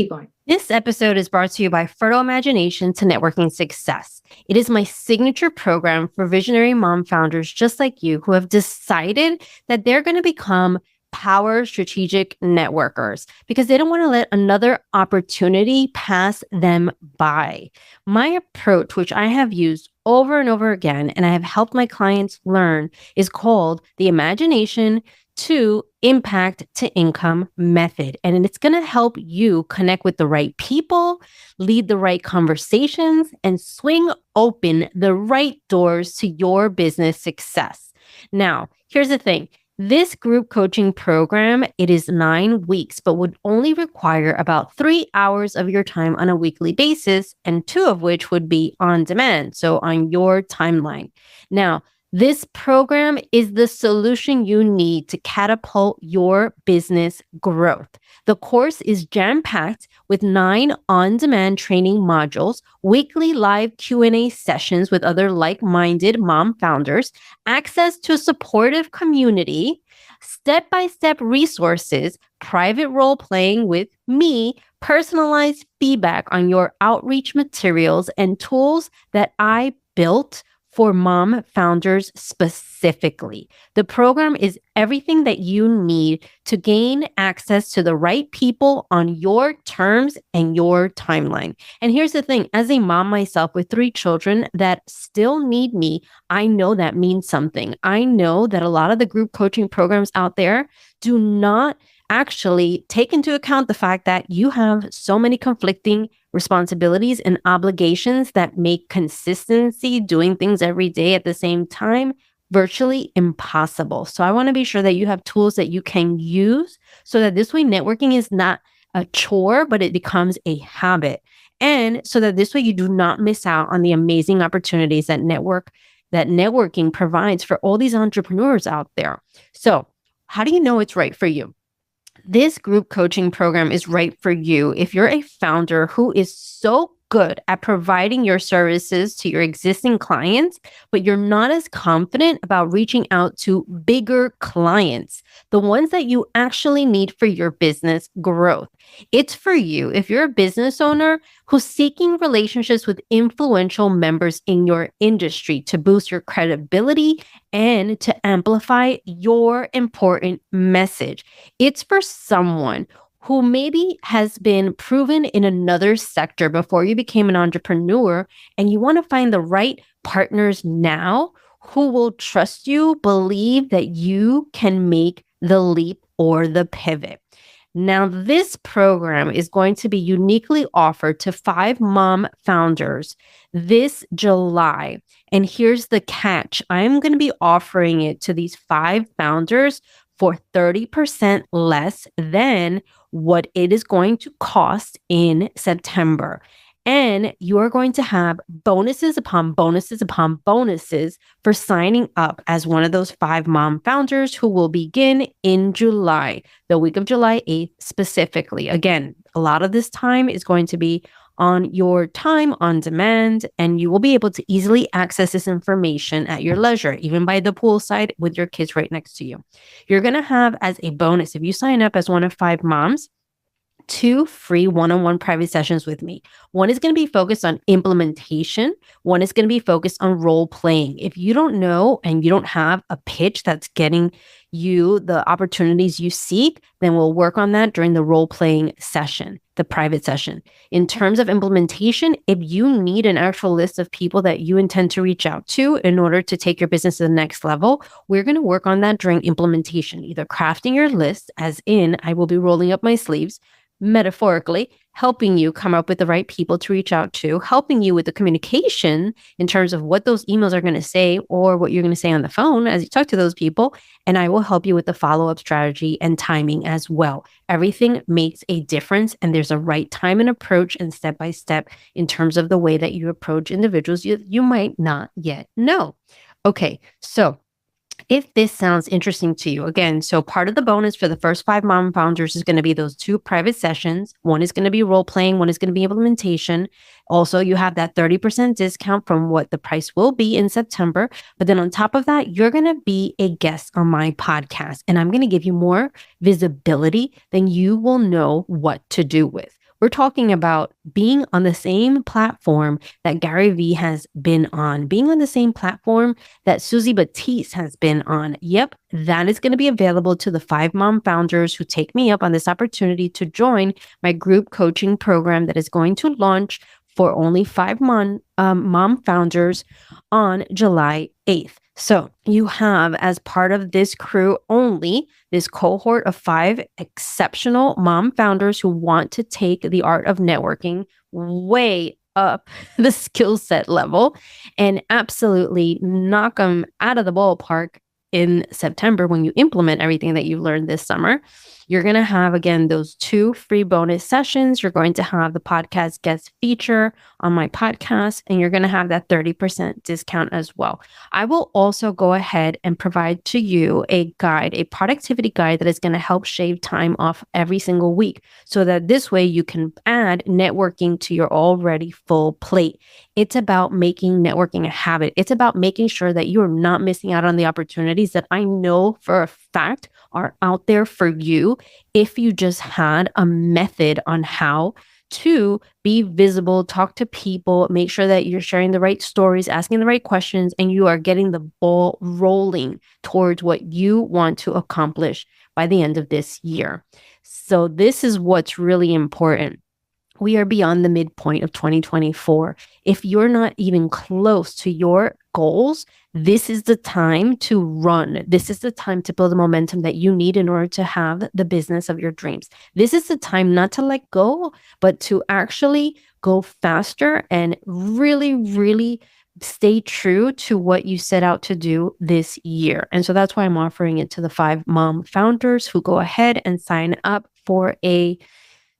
[SPEAKER 2] This episode is brought to you by Fertile Imagination to Networking Success. It is my signature program for visionary mom founders just like you who have decided that they're going to become power strategic networkers because they don't want to let another opportunity pass them by. My approach, which I have used over and over again, and I have helped my clients learn, is called the Imagination 2, impact to income method. And it's going to help you connect with the right people, lead the right conversations, and swing open the right doors to your business success. Now, here's the thing. This group coaching program, it is 9 weeks, but would only require about 3 hours of your time on a weekly basis, and 2 of which would be on demand, so on your timeline. Now, this program is the solution you need to catapult your business growth. The course is jam-packed with 9 on-demand training modules, weekly live Q&A sessions with other like-minded mom founders, access to a supportive community, step-by-step resources, private role-playing with me, personalized feedback on your outreach materials, and tools that I built for mom founders specifically. The program is everything that you need to gain access to the right people on your terms and your timeline. And here's the thing, as a mom myself with 3 children that still need me, I know that means something. I know that a lot of the group coaching programs out there do not actually take into account the fact that you have so many conflicting responsibilities and obligations that make consistency, doing things every day at the same time, virtually impossible. So I want to be sure that you have tools that you can use so that this way networking is not a chore, but it becomes a habit. And so that this way you do not miss out on the amazing opportunities that networking provides for all these entrepreneurs out there. So how do you know it's right for you? This group coaching program is right for you if you're a founder who is so good at providing your services to your existing clients, but you're not as confident about reaching out to bigger clients, the ones that you actually need for your business growth. It's for you if you're a business owner who's seeking relationships with influential members in your industry to boost your credibility and to amplify your important message. It's for someone who maybe has been proven in another sector before you became an entrepreneur, and you want to find the right partners now who will trust you, believe that you can make the leap or the pivot. Now, this program is going to be uniquely offered to 5 mom founders this July. And here's the catch. I'm going to be offering it to these 5 founders for 30% less than what it is going to cost in September. And you are going to have bonuses upon bonuses upon bonuses for signing up as one of those 5 mom founders who will begin in July, the week of July 8th specifically. Again, a lot of this time is going to be on your time on demand, and you will be able to easily access this information at your leisure, even by the poolside with your kids right next to you. You're going to have as a bonus, if you sign up as one of 5 moms, 2 free one-on-one private sessions with me. One is going to be focused on implementation. One is going to be focused on role playing. If you don't know and you don't have a pitch that's getting you the opportunities you seek, then we'll work on that during the role playing session, the private session. In terms of implementation, if you need an actual list of people that you intend to reach out to in order to take your business to the next level, we're going to work on that during implementation, either crafting your list, as in I will be rolling up my sleeves, metaphorically, helping you come up with the right people to reach out to, helping you with the communication in terms of what those emails are going to say or what you're going to say on the phone as you talk to those people. And I will help you with the follow-up strategy and timing as well. Everything makes a difference, and there's a right time and approach and step-by-step in terms of the way that you approach individuals you might not yet know. Okay, so if this sounds interesting to you, again, so part of the bonus for the first 5 mom founders is going to be those 2 private sessions. One is going to be role playing, one is going to be implementation. Also, you have that 30% discount from what the price will be in September. But then on top of that, you're going to be a guest on my podcast, and I'm going to give you more visibility than you will know what to do with. We're talking about being on the same platform that Gary Vee has been on, being on the same platform that Susie Batiste has been on. Yep, that is going to be available to the 5 mom founders who take me up on this opportunity to join my group coaching program that is going to launch for only 5 mom founders on July 8th. So you have, as part of this crew only, this cohort of 5 exceptional mom founders who want to take the art of networking way up the skill set level and absolutely knock them out of the ballpark in September when you implement everything that you learned this summer. You're going to have, again, those 2 free bonus sessions. You're going to have the podcast guest feature on my podcast, and you're going to have that 30% discount as well. I will also go ahead and provide to you a guide, a productivity guide that is going to help shave time off every single week so that this way you can add networking to your already full plate. It's about making networking a habit. It's about making sure that you are not missing out on the opportunities that I know for a fact are out there for you if you just had a method on how to be visible, talk to people, make sure that you're sharing the right stories, asking the right questions, and you are getting the ball rolling towards what you want to accomplish by the end of this year. So this is what's really important. We are beyond the midpoint of 2024. If you're not even close to your goals, this is the time to run. This is the time to build the momentum that you need in order to have the business of your dreams. This is the time not to let go, but to actually go faster and really, really stay true to what you set out to do this year. And so that's why I'm offering it to the 5 mom founders who go ahead and sign up for a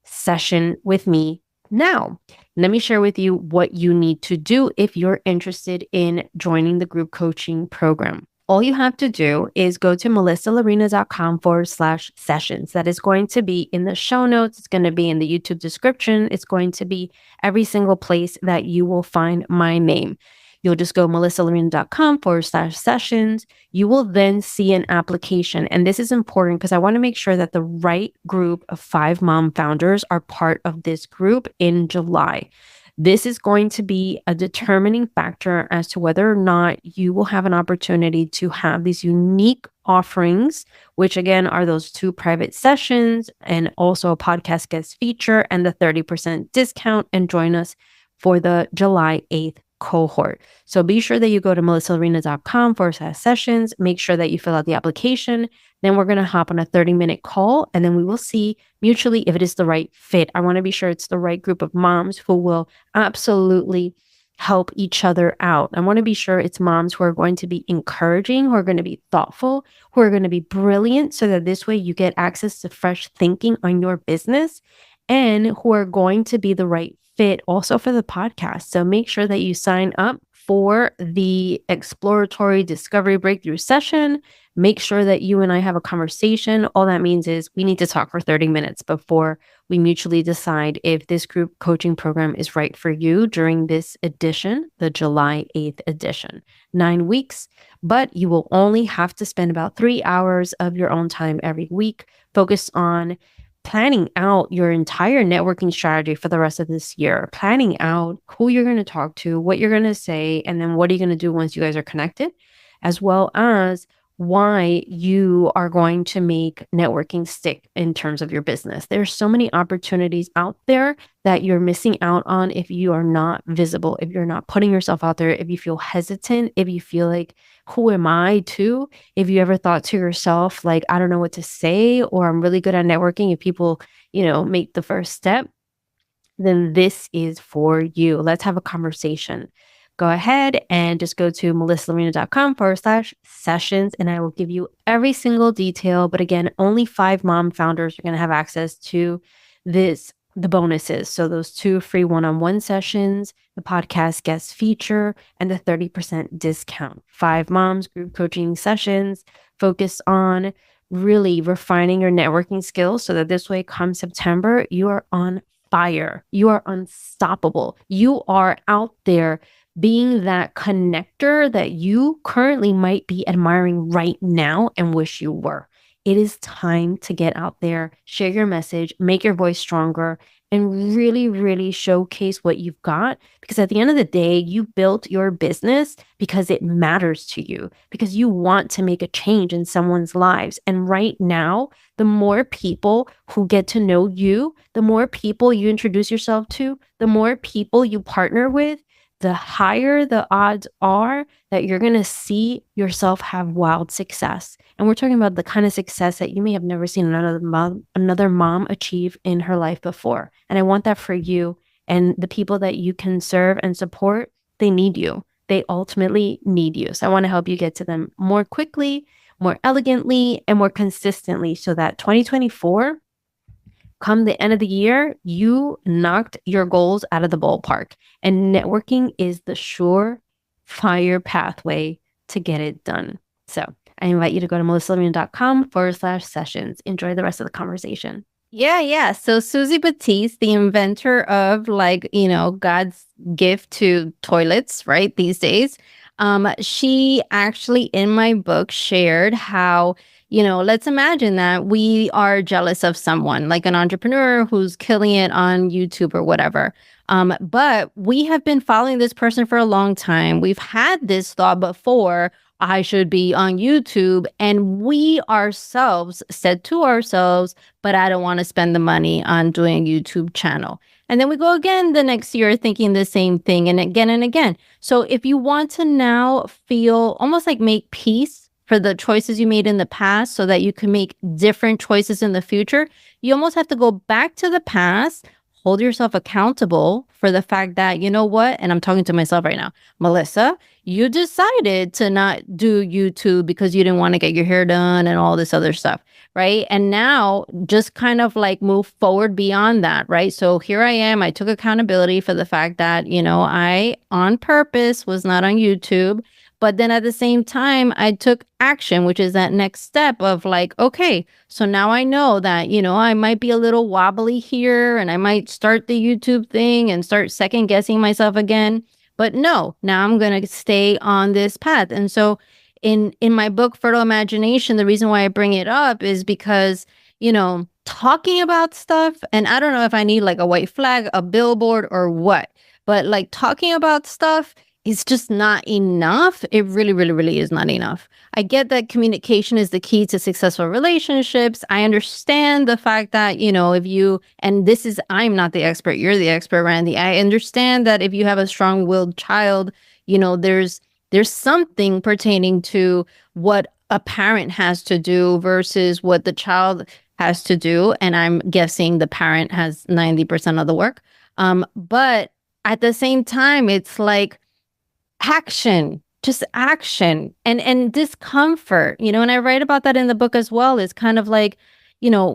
[SPEAKER 2] session with me now. Let me share with you what you need to do if you're interested in joining the group coaching program. All you have to do is go to melissalarena.com/sessions. That is going to be in the show notes. It's going to be in the YouTube description. It's going to be every single place that you will find my name. You'll just go melissalarena.com/sessions. You will then see an application. And this is important because I want to make sure that the right group of 5 mom founders are part of this group in July. This is going to be a determining factor as to whether or not you will have an opportunity to have these unique offerings, which again are those 2 private sessions and also a podcast guest feature and the 30% discount, and join us for the July 8th cohort. So be sure that you go to melissalarena.com/sessions, make sure that you fill out the application. Then we're going to hop on a 30-minute call, and then we will see mutually if it is the right fit. I want to be sure it's the right group of moms who will absolutely help each other out. I want to be sure it's moms who are going to be encouraging, who are going to be thoughtful, who are going to be brilliant, so that this way you get access to fresh thinking on your business, and who are going to be the right fit also for the podcast. So make sure that you sign up for the exploratory discovery breakthrough session. Make sure that you and I have a conversation. All that means is we need to talk for 30 minutes before we mutually decide if this group coaching program is right for you during this edition, the July 8th edition. 9 weeks, but you will only have to spend about 3 hours of your own time every week focused on planning out your entire networking strategy for the rest of this year, planning out who you're going to talk to, what you're going to say, and then what are you going to do once you guys are connected, as well as why you are going to make networking stick in terms of your business. There's so many opportunities out there that you're missing out on if you are not visible, if you're not putting yourself out there, if you feel hesitant, if you feel like, who am I to? If you ever thought to yourself, like, I don't know what to say, or I'm really good at networking if people, make the first step, then this is for you. Let's have a conversation. Go ahead and just go to melissalarena.com/sessions, and I will give you every single detail. But again, only 5 mom founders are going to have access to the bonuses. So those 2 free one-on-one sessions, the podcast guest feature, and the 30% discount. 5 moms group coaching sessions focused on really refining your networking skills so that this way, come September, you are on fire. You are unstoppable. You are out there being that connector that you currently might be admiring right now and wish you were. It is time to get out there, share your message, make your voice stronger, and really, really showcase what you've got. Because at the end of the day, you built your business because it matters to you, because you want to make a change in someone's lives. And right now, the more people who get to know you, the more people you introduce yourself to, the more people you partner with, the higher the odds are that you're going to see yourself have wild success. And we're talking about the kind of success that you may have never seen another mom achieve in her life before. And I want that for you and the people that you can serve and support. They need you. They ultimately need you. So I want to help you get to them more quickly, more elegantly, and more consistently so that 2024, come the end of the year, you knocked your goals out of the ballpark. And networking is the surefire pathway to get it done. So I invite you to go to melissalivian.com/sessions. Enjoy the rest of the conversation. Yeah. So Susie Batiste, the inventor of God's gift to toilets, right? These days. She actually in my book shared how, let's imagine that we are jealous of someone like an entrepreneur who's killing it on YouTube or whatever. But we have been following this person for a long time. We've had this thought before, I should be on YouTube. And we ourselves said to ourselves, but I don't want to spend the money on doing a YouTube channel. And then we go again the next year thinking the same thing and again and again. So if you want to now feel almost like make peace for the choices you made in the past so that you can make different choices in the future, you almost have to go back to the past, hold yourself accountable for the fact that, you know what? And I'm talking to myself right now, Melissa, you decided to not do YouTube because you didn't want to get your hair done and all this other stuff, right? And now just kind of like move forward beyond that, right? So here I am. I took accountability for the fact that, I on purpose was not on YouTube. But then at the same time, I took action, which is that next step of like, okay, so now I know that, I might be a little wobbly here and I might start the YouTube thing and start second guessing myself again. But no, now I'm going to stay on this path. And so in my book, Fertile Imagination, the reason why I bring it up is because, talking about stuff, and I don't know if I need like a white flag, a billboard or what, but like talking about stuff is just not enough. It really, really, really is not enough. I get that communication is the key to successful relationships. I understand the fact that, I'm not the expert, you're the expert, Randy. I understand that if you have a strong-willed child, there's something pertaining to what a parent has to do versus what the child has to do. And I'm guessing the parent has 90% of the work. But at the same time, it's like, action, just action and discomfort, and I write about that in the book as well. Is kind of like,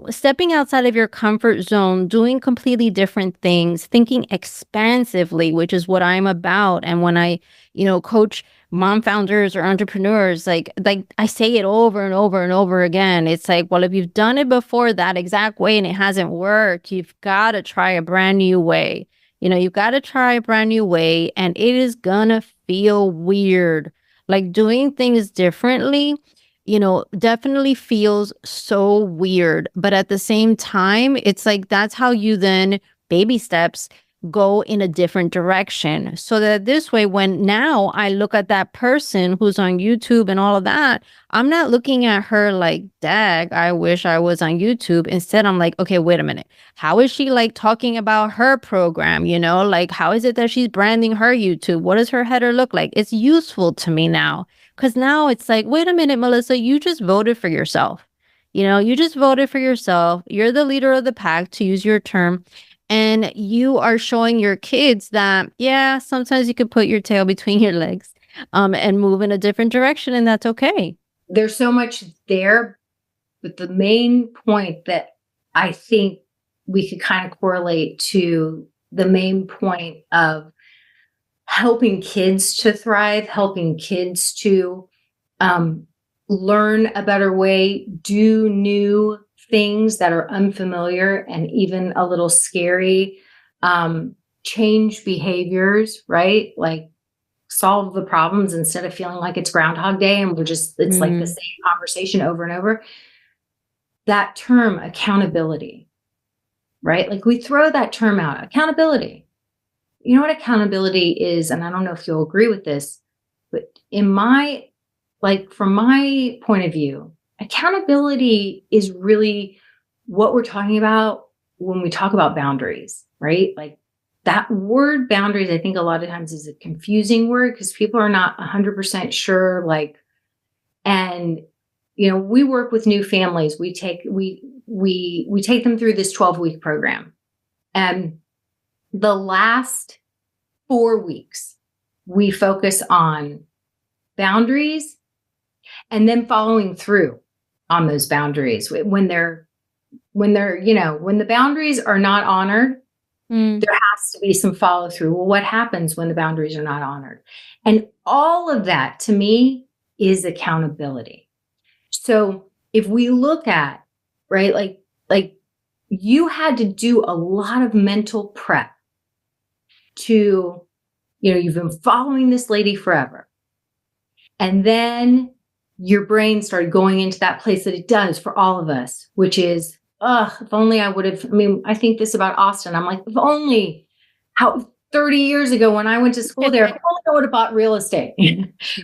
[SPEAKER 2] stepping outside of your comfort zone, doing completely different things, thinking expansively, which is what I'm about. And when I, coach mom founders or entrepreneurs, like I say it over and over and over again. It's like, well, if you've done it before that exact way and it hasn't worked, you've got to try a brand new way. You've got to try a brand new way, and it is gonna feel weird. Like doing things differently, definitely feels so weird. But at the same time, it's like that's how you then baby steps go in a different direction. So that this way, when now I look at that person who's on YouTube and all of that, I'm not looking at her like, dag, I wish I was on YouTube. Instead, I'm like, okay, wait a minute. How is she like talking about her program? Like, how is it that she's branding her YouTube? What does her header look like? It's useful to me now. Because now it's like, wait a minute, Melissa, you just voted for yourself. You just voted for yourself. You're the leader of the pack, to use your term. And you are showing your kids that, yeah, sometimes you could put your tail between your legs and move in a different direction. And that's okay.
[SPEAKER 1] There's so much there. But the main point that I think we could kind of correlate to the main point of helping kids to thrive, helping kids to learn a better way, do new things that are unfamiliar and even a little scary, change behaviors, right? Like solve the problems instead of feeling like it's Groundhog Day and it's like the same conversation over and over. That term, accountability, right? Like we throw that term out, accountability. You know what accountability is? And I don't know if you'll agree with this, but from my point of view, accountability is really what we're talking about when we talk about boundaries, right? Like that word boundaries, I think a lot of times is a confusing word because people are not 100% sure, like, and, we work with new families. We take them through this 12-week program. And the last 4 weeks, we focus on boundaries and then following through on those boundaries. When the boundaries are not honored, there has to be some follow through. Well, what happens when the boundaries are not honored? And all of that to me is accountability. So if we look at, right, like you had to do a lot of mental prep to, you've been following this lady forever. And then your brain started going into that place that it does for all of us, which is, if only I would have, I think this about Austin. I'm like, if only 30 years ago when I went to school there, if only I would have bought real estate,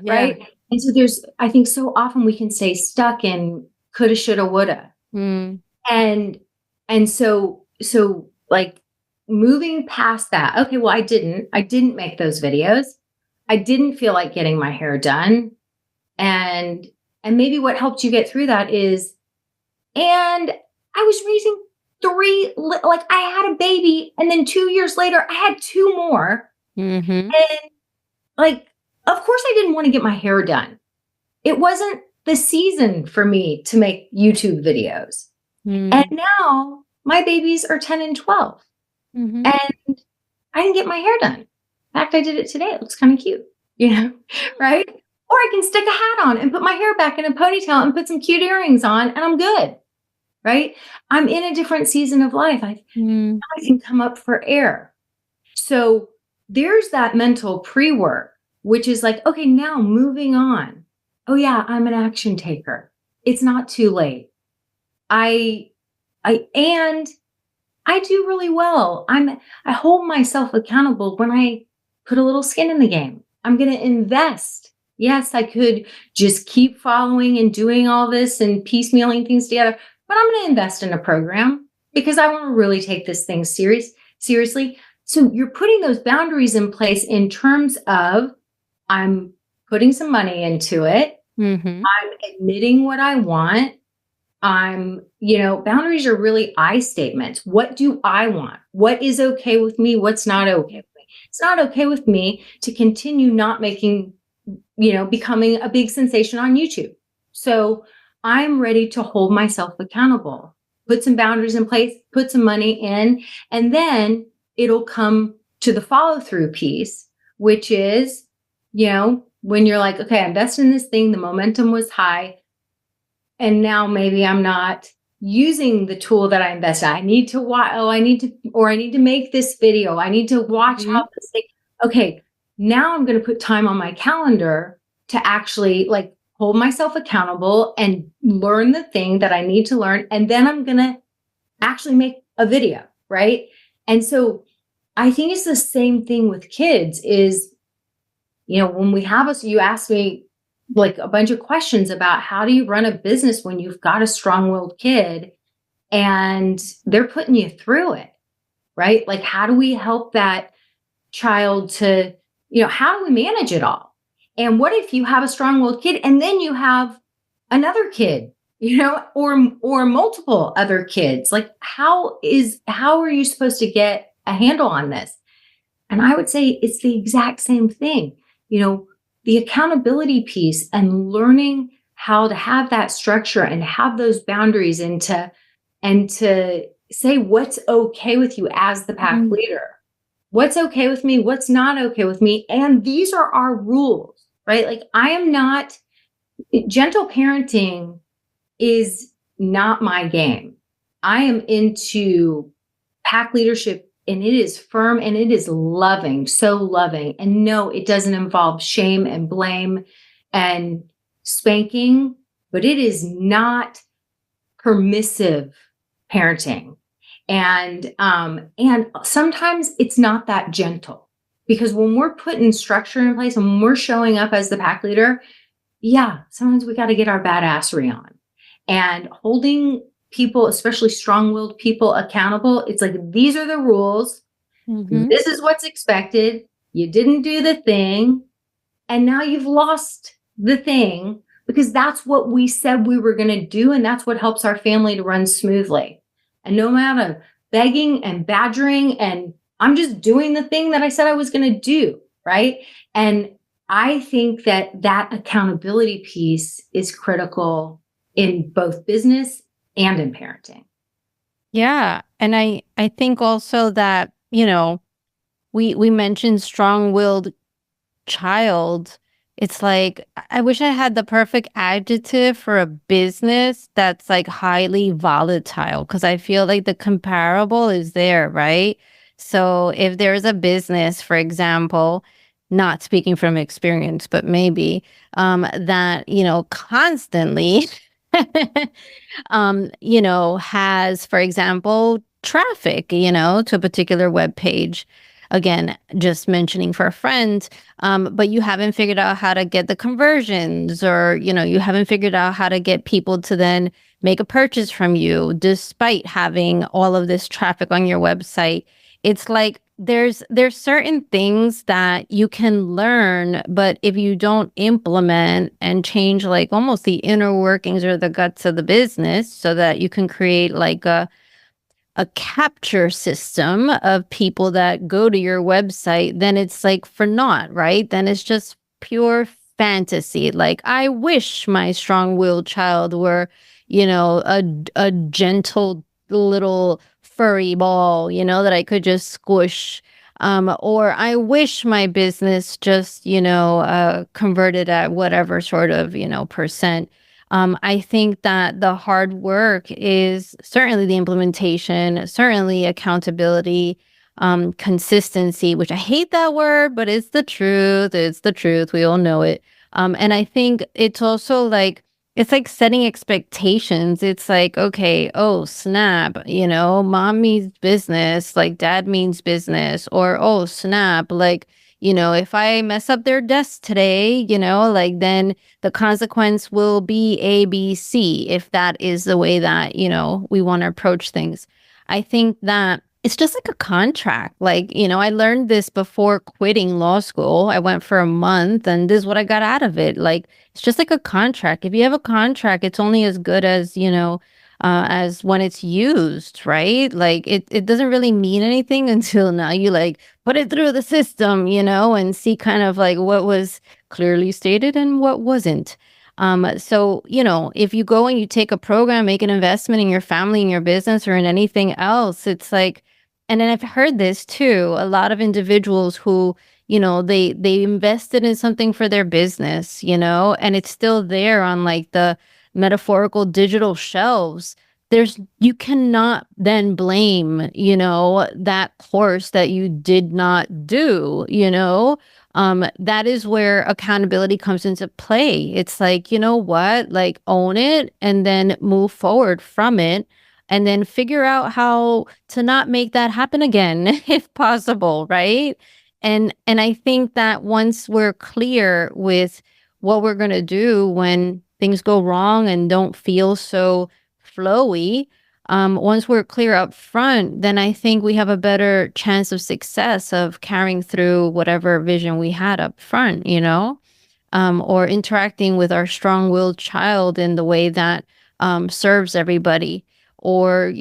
[SPEAKER 1] right?
[SPEAKER 2] Yeah.
[SPEAKER 1] And so I think so often we can stay stuck in coulda, shoulda, woulda. And so like moving past that, okay, well, I didn't make those videos. I didn't feel like getting my hair done. And maybe what helped you get through that is, and I was raising 3, like I had a baby and then 2 years later I had 2 more. And like, of course I didn't want to get my hair done. It wasn't the season for me to make YouTube videos. And now my babies are 10 and 12 and I didn't get my hair done. In fact, I did it today. It looks kind of cute, right? Or I can stick a hat on and put my hair back in a ponytail and put some cute earrings on and I'm good, right? I'm in a different season of life. I can come up for air. So there's that mental pre-work, which is like, okay, now moving on. Oh yeah, I'm an action taker. It's not too late. I do really well. I hold myself accountable when I put a little skin in the game. I'm going to invest. Yes, I could just keep following and doing all this and piecemealing things together, but I'm going to invest in a program because I want to really take this thing seriously. So you're putting those boundaries in place in terms of I'm putting some money into it. I'm admitting what I want. Boundaries are really I statements. What do I want? What is okay with me? What's not okay with me? It's not okay with me to continue not making, becoming a big sensation on YouTube. So I'm ready to hold myself accountable, put some boundaries in place, put some money in, and then it'll come to the follow through piece, which is, when you're like, okay, I invested in this thing, the momentum was high. And now maybe I'm not using the tool that I invested. I need to watch. I need to make this video. I need to watch how this thing. Okay, now I'm going to put time on my calendar to actually like hold myself accountable and learn the thing that I need to learn. And then I'm going to actually make a video, right? And so I think it's the same thing with kids is, when we have you asked me like a bunch of questions about how do you run a business when you've got a strong-willed kid and they're putting you through it, right? Like, how do we help that child to, how do we manage it all? And what if you have a strong-willed kid and then you have another kid, or multiple other kids? Like, how are you supposed to get a handle on this? And I would say it's the exact same thing. The accountability piece and learning how to have that structure and have those boundaries and to say what's okay with you as the pack leader. What's okay with me? What's not okay with me? And these are our rules, right? Like gentle parenting is not my game. I am into pack leadership. And it is firm and it is loving, so loving. And no, it doesn't involve shame and blame and spanking, but it is not permissive parenting. And sometimes it's not that gentle because when we're putting structure in place and when we're showing up as the pack leader, sometimes we got to get our badassery on and holding people, especially strong-willed people, accountable. It's like, these are the rules.
[SPEAKER 2] Mm-hmm.
[SPEAKER 1] This is what's expected. You didn't do the thing. And now you've lost the thing because that's what we said we were going to do. And that's what helps our family to run smoothly. And no amount of begging and badgering, and I'm just doing the thing that I said I was going to do. Right. And I think that that accountability piece is critical in both business and in parenting.
[SPEAKER 2] Yeah. And I think also that, we mentioned strong-willed child. It's like I wish I had the perfect adjective for a business that's like highly volatile, because I feel like the comparable is there, right? So if there's a business, for example, not speaking from experience, but maybe that, constantly has, for example, traffic, to a particular web page. Again, just mentioning for a friend, but you haven't figured out how to get the conversions, or, you haven't figured out how to get people to then make a purchase from you, despite having all of this traffic on your website. It's like there's certain things that you can learn, but if you don't implement and change like almost the inner workings or the guts of the business so that you can create like a capture system of people that go to your website, then it's like for naught, right? Then it's just pure fantasy. Like, I wish my strong-willed child were, a gentle little furry ball, that I could just squish. Or I wish my business just, converted at whatever sort of, percent. I think that the hard work is certainly the implementation, certainly accountability, consistency, which I hate that word, but it's the truth. It's the truth. We all know it. And I think it's like setting expectations. It's like, okay, oh, snap, mom means business, like dad means business, or oh, snap, like, if I mess up their desk today, like then the consequence will be A, B, C, if that is the way that, we want to approach things. I think that it's just like a contract. Like, I learned this before quitting law school. I went for a month and this is what I got out of it. Like, it's just like a contract. If you have a contract, it's only as good as when it's used, right? Like it doesn't really mean anything until now you like put it through the system, and see kind of like what was clearly stated and what wasn't. So, if you go and you take a program, make an investment in your family, in your business, or in anything else, it's like, and then I've heard this too, a lot of individuals who, they invested in something for their business, and it's still there on like the metaphorical digital shelves. You cannot then blame, that course that you did not do, that is where accountability comes into play. It's like, you know what, like own it and then move forward from it, and then figure out how to not make that happen again if possible, right? And I think that once we're clear with what we're going to do when things go wrong and don't feel so flowy, once we're clear up front, then I think we have a better chance of success of carrying through whatever vision we had up front, or interacting with our strong-willed child in the way that serves everybody, or,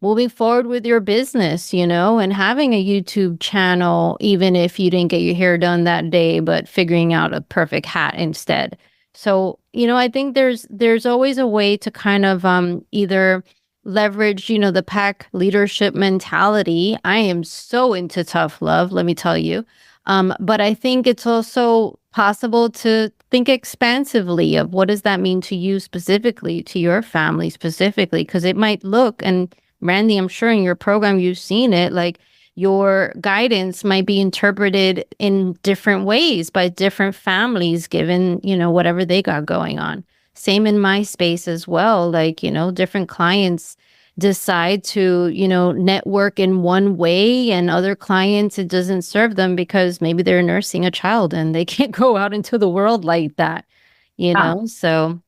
[SPEAKER 2] moving forward with your business, and having a YouTube channel, even if you didn't get your hair done that day, but figuring out a perfect hat instead. So, I think there's always a way to kind of either leverage, the pack leadership mentality. I am so into tough love, let me tell you. But I think it's also possible to think expansively of what does that mean to you specifically, to your family specifically, because it might look, and Randy, I'm sure in your program you've seen it, like your guidance might be interpreted in different ways by different families given, whatever they got going on. Same in my space as well. Like, different clients decide to, network in one way, and other clients, it doesn't serve them because maybe they're nursing a child and they can't go out into the world like that,
[SPEAKER 1] Yeah.
[SPEAKER 2] So,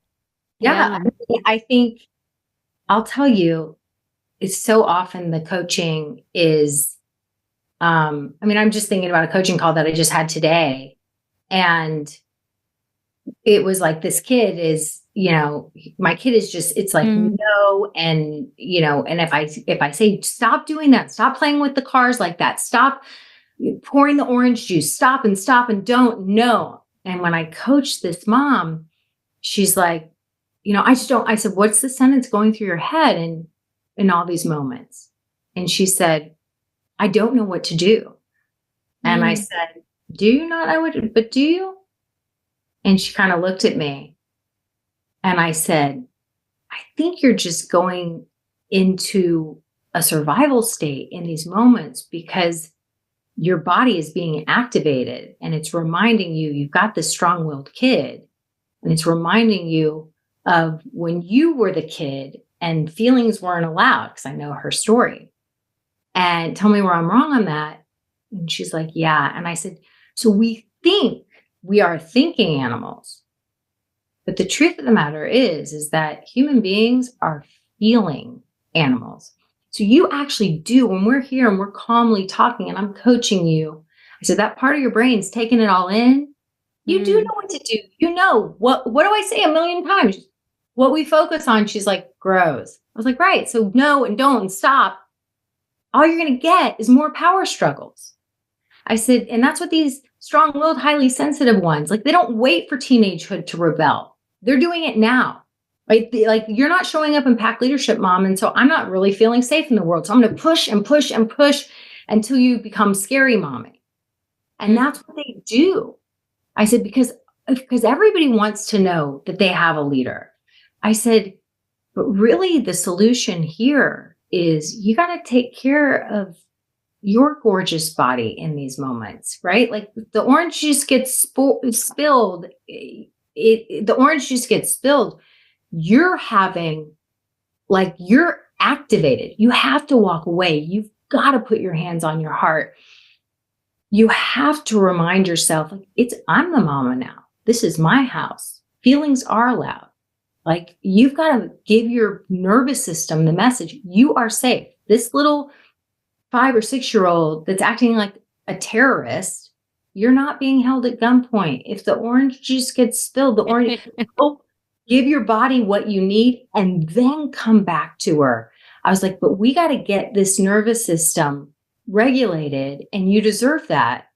[SPEAKER 1] Yeah.
[SPEAKER 2] yeah.
[SPEAKER 1] I think I'll tell you, it's so often the coaching is I mean, I'm just thinking about a coaching call that I just had today. And it was like, this kid is, my kid is just, it's like, no. And, and if I say, stop doing that, stop playing with the cars like that, stop pouring the orange juice, stop and don't, no. And when I coached this mom, she's like, I just don't, I said, what's the sentence going through your head in all these moments? And she said, I don't know what to do. And I said, do you not know but do you? And she kind of looked at me, and I said, I think you're just going into a survival state in these moments because your body is being activated, and it's reminding you you've got this strong-willed kid, and it's reminding you of when you were the kid and feelings weren't allowed, because I know her story. And tell me where I'm wrong on that. And she's like, yeah. And I said, so we think we are thinking animals. But the truth of the matter is that human beings are feeling animals. So you actually do, when we're here and we're calmly talking and I'm coaching you, I said, that part of your brain's taking it all in. You do know what to do. What do I say a million times? What we focus on, she's like, grows. I was like, right. So no and don't and stop. All you're going to get is more power struggles. I said, and that's what these strong-willed, highly sensitive ones, like, they don't wait for teenagehood to rebel. They're doing it now. Right? Like, you're not showing up in pack leadership, mom. And so I'm not really feeling safe in the world. So I'm going to push and push and push until you become scary mommy. And that's what they do. I said, because everybody wants to know that they have a leader. I said, but really the solution here is you got to take care of your gorgeous body in these moments, right? Like, the orange juice gets spilled. The orange juice gets spilled. You're activated. You have to walk away. You've got to put your hands on your heart. You have to remind yourself, like, I'm the mama now. This is my house. Feelings are allowed. Like, you've got to give your nervous system the message, you are safe. This little 5 or 6-year-old that's acting like a terrorist, you're not being held at gunpoint. If the orange juice gets spilled, give your body what you need and then come back to her. I was like, but we got to get this nervous system regulated, and you deserve that.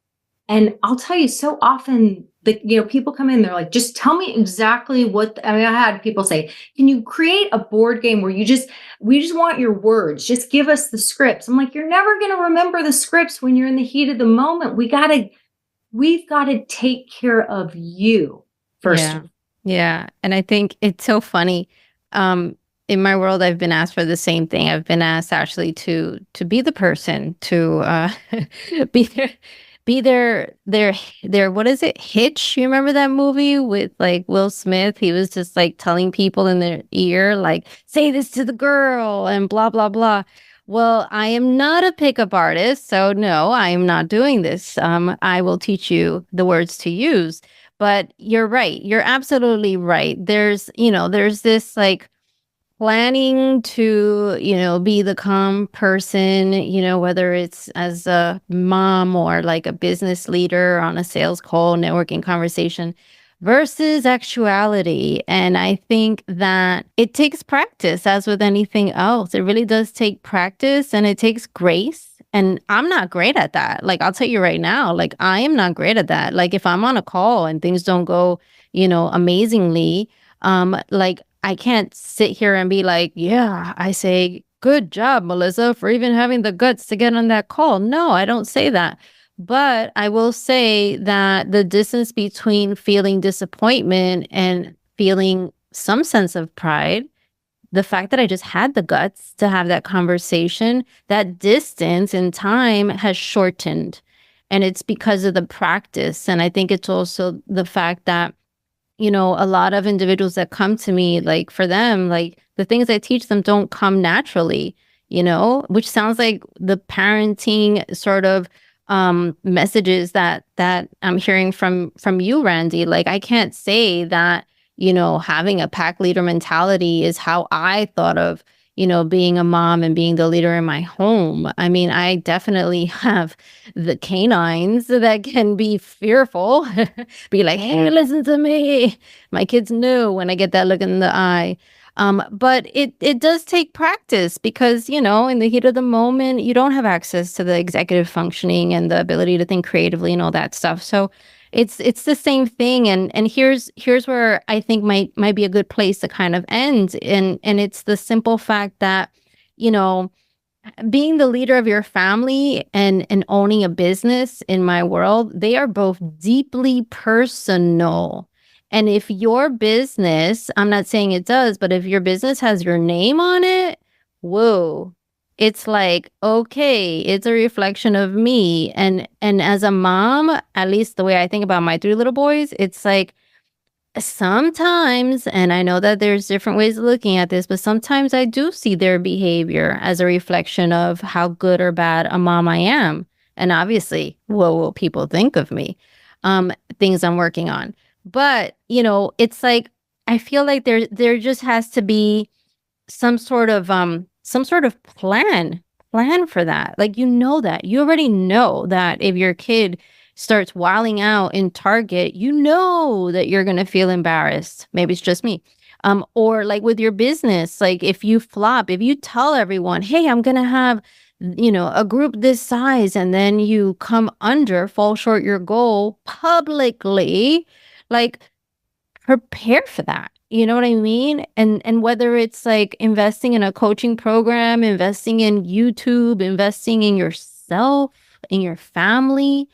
[SPEAKER 1] And I'll tell you, so often people come in, they're like, just tell me exactly I had people say, can you create a board game where we just want your words, just give us the scripts. I'm like, you're never going to remember the scripts when you're in the heat of the moment. We've got to take care of you first.
[SPEAKER 2] Yeah. And I think it's so funny. In my world, I've been asked for the same thing. I've been asked actually to be the person to be their what is it? Hitch. You remember that movie with like Will Smith? He was just like telling people in their ear, like, say this to the girl and blah, blah, blah. Well, I am not a pickup artist, so no, I am not doing this. I will teach you the words to use. But you're right. You're absolutely right. There's this like planning to, be the calm person, whether it's as a mom or like a business leader on a sales call, networking conversation versus actuality. And I think that it takes practice, as with anything else. It really does take practice, and it takes grace. And I'm not great at that. Like, I'll tell you right now, like, I am not great at that. Like, if I'm on a call and things don't go, amazingly, like, I can't sit here and be like, yeah, I say, good job, Melissa, for even having the guts to get on that call. No, I don't say that. But I will say that the distance between feeling disappointment and feeling some sense of pride, the fact that I just had the guts to have that conversation, that distance in time has shortened. And it's because of the practice. And I think it's also the fact that, a lot of individuals that come to me, like, for them, like, the things I teach them don't come naturally, which sounds like the parenting sort of messages that I'm hearing from you, Randi. Like, I can't say that, having a pack leader mentality is how I thought of, being a mom and being the leader in my home. I mean, I definitely have the canines that can be fearful, be like, hey, listen to me. My kids know when I get that look in the eye. But it does take practice because, in the heat of the moment, you don't have access to the executive functioning and the ability to think creatively and all that stuff. So it's the same thing. And here's where I think might be a good place to kind of end. And it's the simple fact that, you know, being the leader of your family and owning a business in my world, they are both deeply personal. And if your business, I'm not saying it does, but if your business has your name on it, whoa, it's like, okay, it's a reflection of me. And as a mom, at least the way I think about my three little boys, it's like sometimes, and I know that there's different ways of looking at this, but sometimes I do see their behavior as a reflection of how good or bad a mom I am. And obviously, what will people think of me? Things I'm working on. But, it's like I feel like there just has to be some sort of plan for that. Like that. You already know that if your kid starts wilding out in Target, that you're going to feel embarrassed. Maybe it's just me. Or like with your business, like if you flop, if you tell everyone, hey, I'm going to have, a group this size, and then you fall short your goal publicly, like prepare for that. You know what I mean? And whether it's like investing in a coaching program, investing in YouTube, investing in yourself, in your family,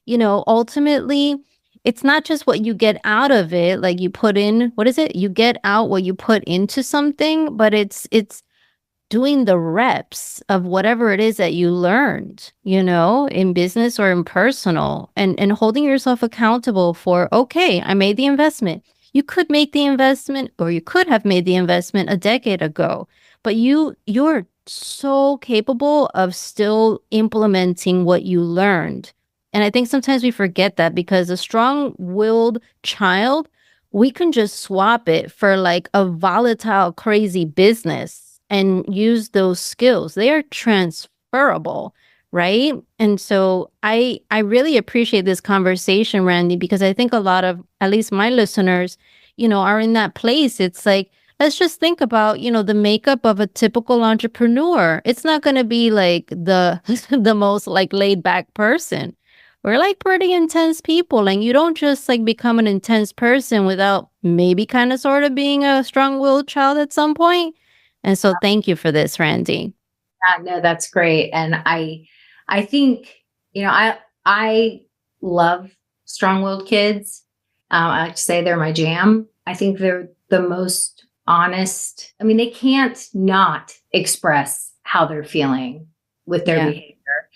[SPEAKER 2] ultimately, it's not just what you get out of it. Like you put in, what is it? You get out what you put into something, but it's doing the reps of whatever it is that you learned, in business or in personal, and holding yourself accountable for, okay, I made the investment. You could make the investment, or you could have made the investment a decade ago, but you're so capable of still implementing what you learned. And I think sometimes we forget that because a strong-willed child, we can just swap it for like a volatile, crazy business and use those skills. They are transferable, right? And so I really appreciate this conversation, Randy, because I think a lot of, at least my listeners, are in that place. It's like, let's just think about, the makeup of a typical entrepreneur. It's not going to be like the the most like laid back person. We're like pretty intense people, and you don't just like become an intense person without maybe kind of sort of being a strong-willed child at some point. And so thank you for this, Randy.
[SPEAKER 1] Yeah, no, that's great. And I think, I love strong-willed kids. I like to say they're my jam. I think they're the most honest. I mean, they can't not express how they're feeling with their behavior.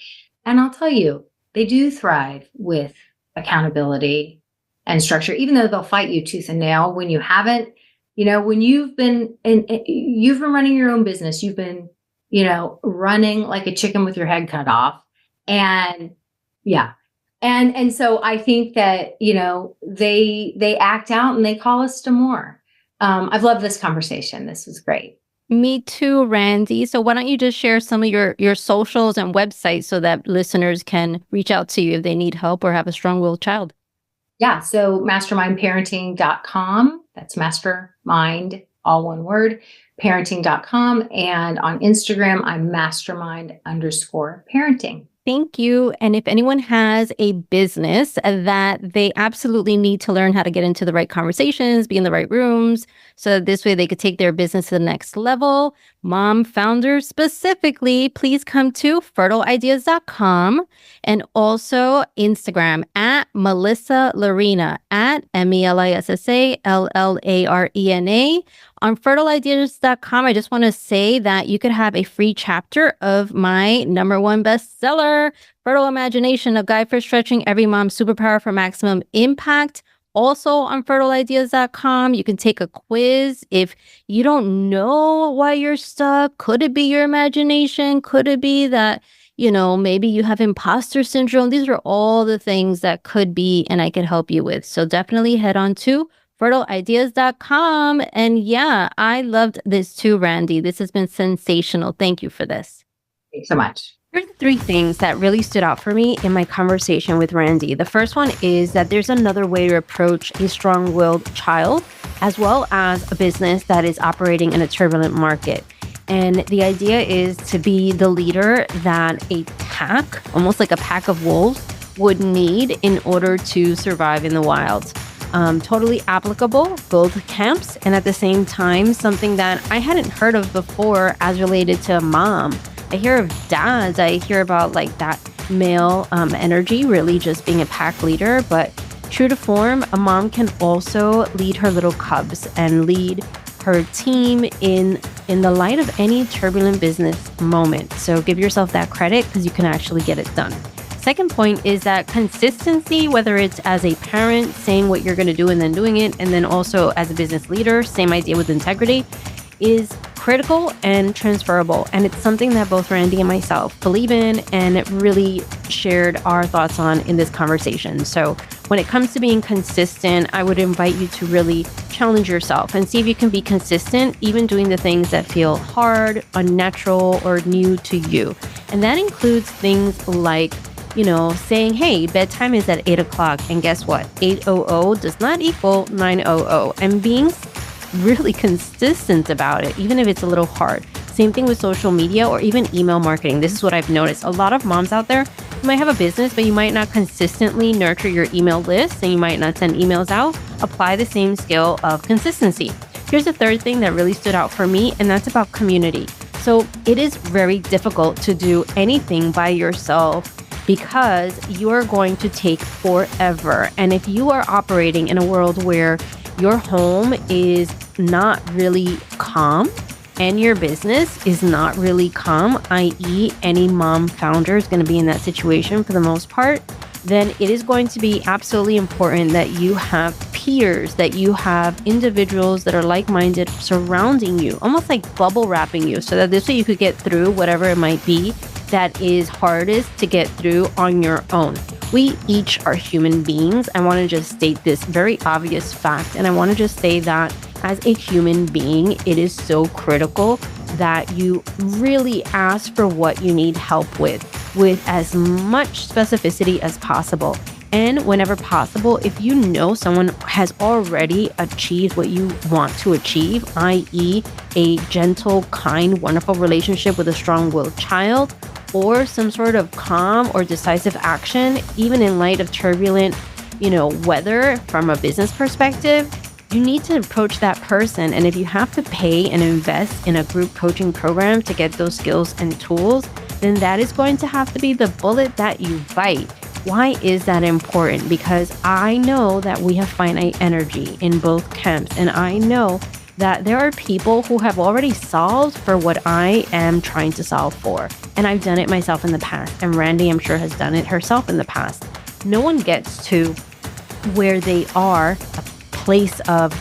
[SPEAKER 1] And I'll tell you, they do thrive with accountability and structure, even though they'll fight you tooth and nail when you haven't, when you've been running your own business, you've been, running like a chicken with your head cut off. And yeah. And so I think that, they act out and they call us to more. I've loved this conversation. This was great.
[SPEAKER 2] Me too, Randy. So why don't you just share some of your socials and websites so that listeners can reach out to you if they need help or have a strong-willed child?
[SPEAKER 1] Yeah. So mastermindparenting.com. That's mastermind, all one word, parenting.com. And on Instagram, I'm mastermind_parenting.
[SPEAKER 2] Thank you. And if anyone has a business that they absolutely need to learn how to get into the right conversations, be in the right rooms, so that this way they could take their business to the next level, mom founders specifically, please come to fertileideas.com and also Instagram at Melissa Larena, at MELISSALLARENA. On fertileideas.com, I just want to say that you could have a free chapter of my #1 bestseller, Fertile Imagination, a guide for stretching every mom's superpower for maximum impact. Also on fertileideas.com, you can take a quiz if you don't know why you're stuck. Could it be your imagination? Could it be that, maybe you have imposter syndrome? These are all the things that could be, and I could help you with. So definitely head on to fertileideas.com. And yeah, I loved this too, Randi. This has been sensational. Thank you for this.
[SPEAKER 1] Thanks so much.
[SPEAKER 2] Here's the three things that really stood out for me in my conversation with Randi. The first one is that there's another way to approach a strong-willed child, as well as a business that is operating in a turbulent market. And the idea is to be the leader that a pack, almost like a pack of wolves, would need in order to survive in the wild. Totally applicable, both camps, and at the same time, something that I hadn't heard of before as related to a mom. I hear of dads, I hear about like that male energy, really just being a pack leader, but true to form, a mom can also lead her little cubs and lead her team in the light of any turbulent business moment. So give yourself that credit because you can actually get it done. Second point is that consistency, whether it's as a parent saying what you're going to do and then doing it, and then also as a business leader, same idea with integrity, is critical and transferable. And it's something that both Randi and myself believe in and really shared our thoughts on in this conversation. So when it comes to being consistent, I would invite you to really challenge yourself and see if you can be consistent, even doing the things that feel hard, unnatural, or new to you. And that includes things like, saying, hey, bedtime is at 8 o'clock. And guess what? 8:00 does not equal 9:00. And being really consistent about it, even if it's a little hard. Same thing with social media or even email marketing. This is what I've noticed. A lot of moms out there, you might have a business, but you might not consistently nurture your email list and you might not send emails out. Apply the same skill of consistency. Here's the third thing that really stood out for me, and that's about community. So it is very difficult to do anything by yourself because you are going to take forever. And if you are operating in a world where your home is not really calm and your business is not really calm, i.e. any mom founder is going to be in that situation for the most part, then it is going to be absolutely important that you have peers, that you have individuals that are like-minded surrounding you, almost like bubble wrapping you, so that this way you could get through whatever it might be that is hardest to get through on your own. We each are human beings. I want to just state this very obvious fact. And I want to just say that as a human being, it is so critical that you really ask for what you need help with as much specificity as possible. And whenever possible, if you know someone has already achieved what you want to achieve, i.e. a gentle, kind, wonderful relationship with a strong-willed child, or some sort of calm or decisive action, even in light of turbulent, weather from a business perspective, you need to approach that person. And if you have to pay and invest in a group coaching program to get those skills and tools, then that is going to have to be the bullet that you bite. Why is that important? Because I know that we have finite energy in both camps, and I know that there are people who have already solved for what I am trying to solve for. And I've done it myself in the past. And Randi, I'm sure, has done it herself in the past. No one gets to where they are, a place of,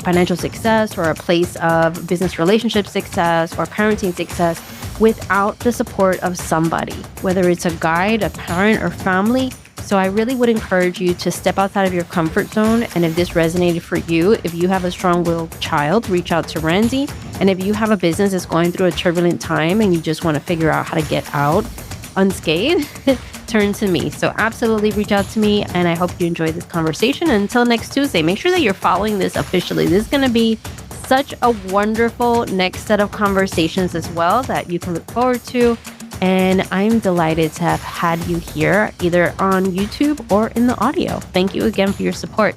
[SPEAKER 2] financial success or a place of business relationship success or parenting success without the support of somebody, whether it's a guide, a parent, or family. So I really would encourage you to step outside of your comfort zone. And if this resonated for you, if you have a strong-willed child, reach out to Randi. And if you have a business that's going through a turbulent time and you just want to figure out how to get out unscathed, turn to me. So absolutely reach out to me. And I hope you enjoyed this conversation. And until next Tuesday, make sure that you're following this officially. This is going to be such a wonderful next set of conversations as well that you can look forward to. And I'm delighted to have had you here either on YouTube or in the audio. Thank you again for your support.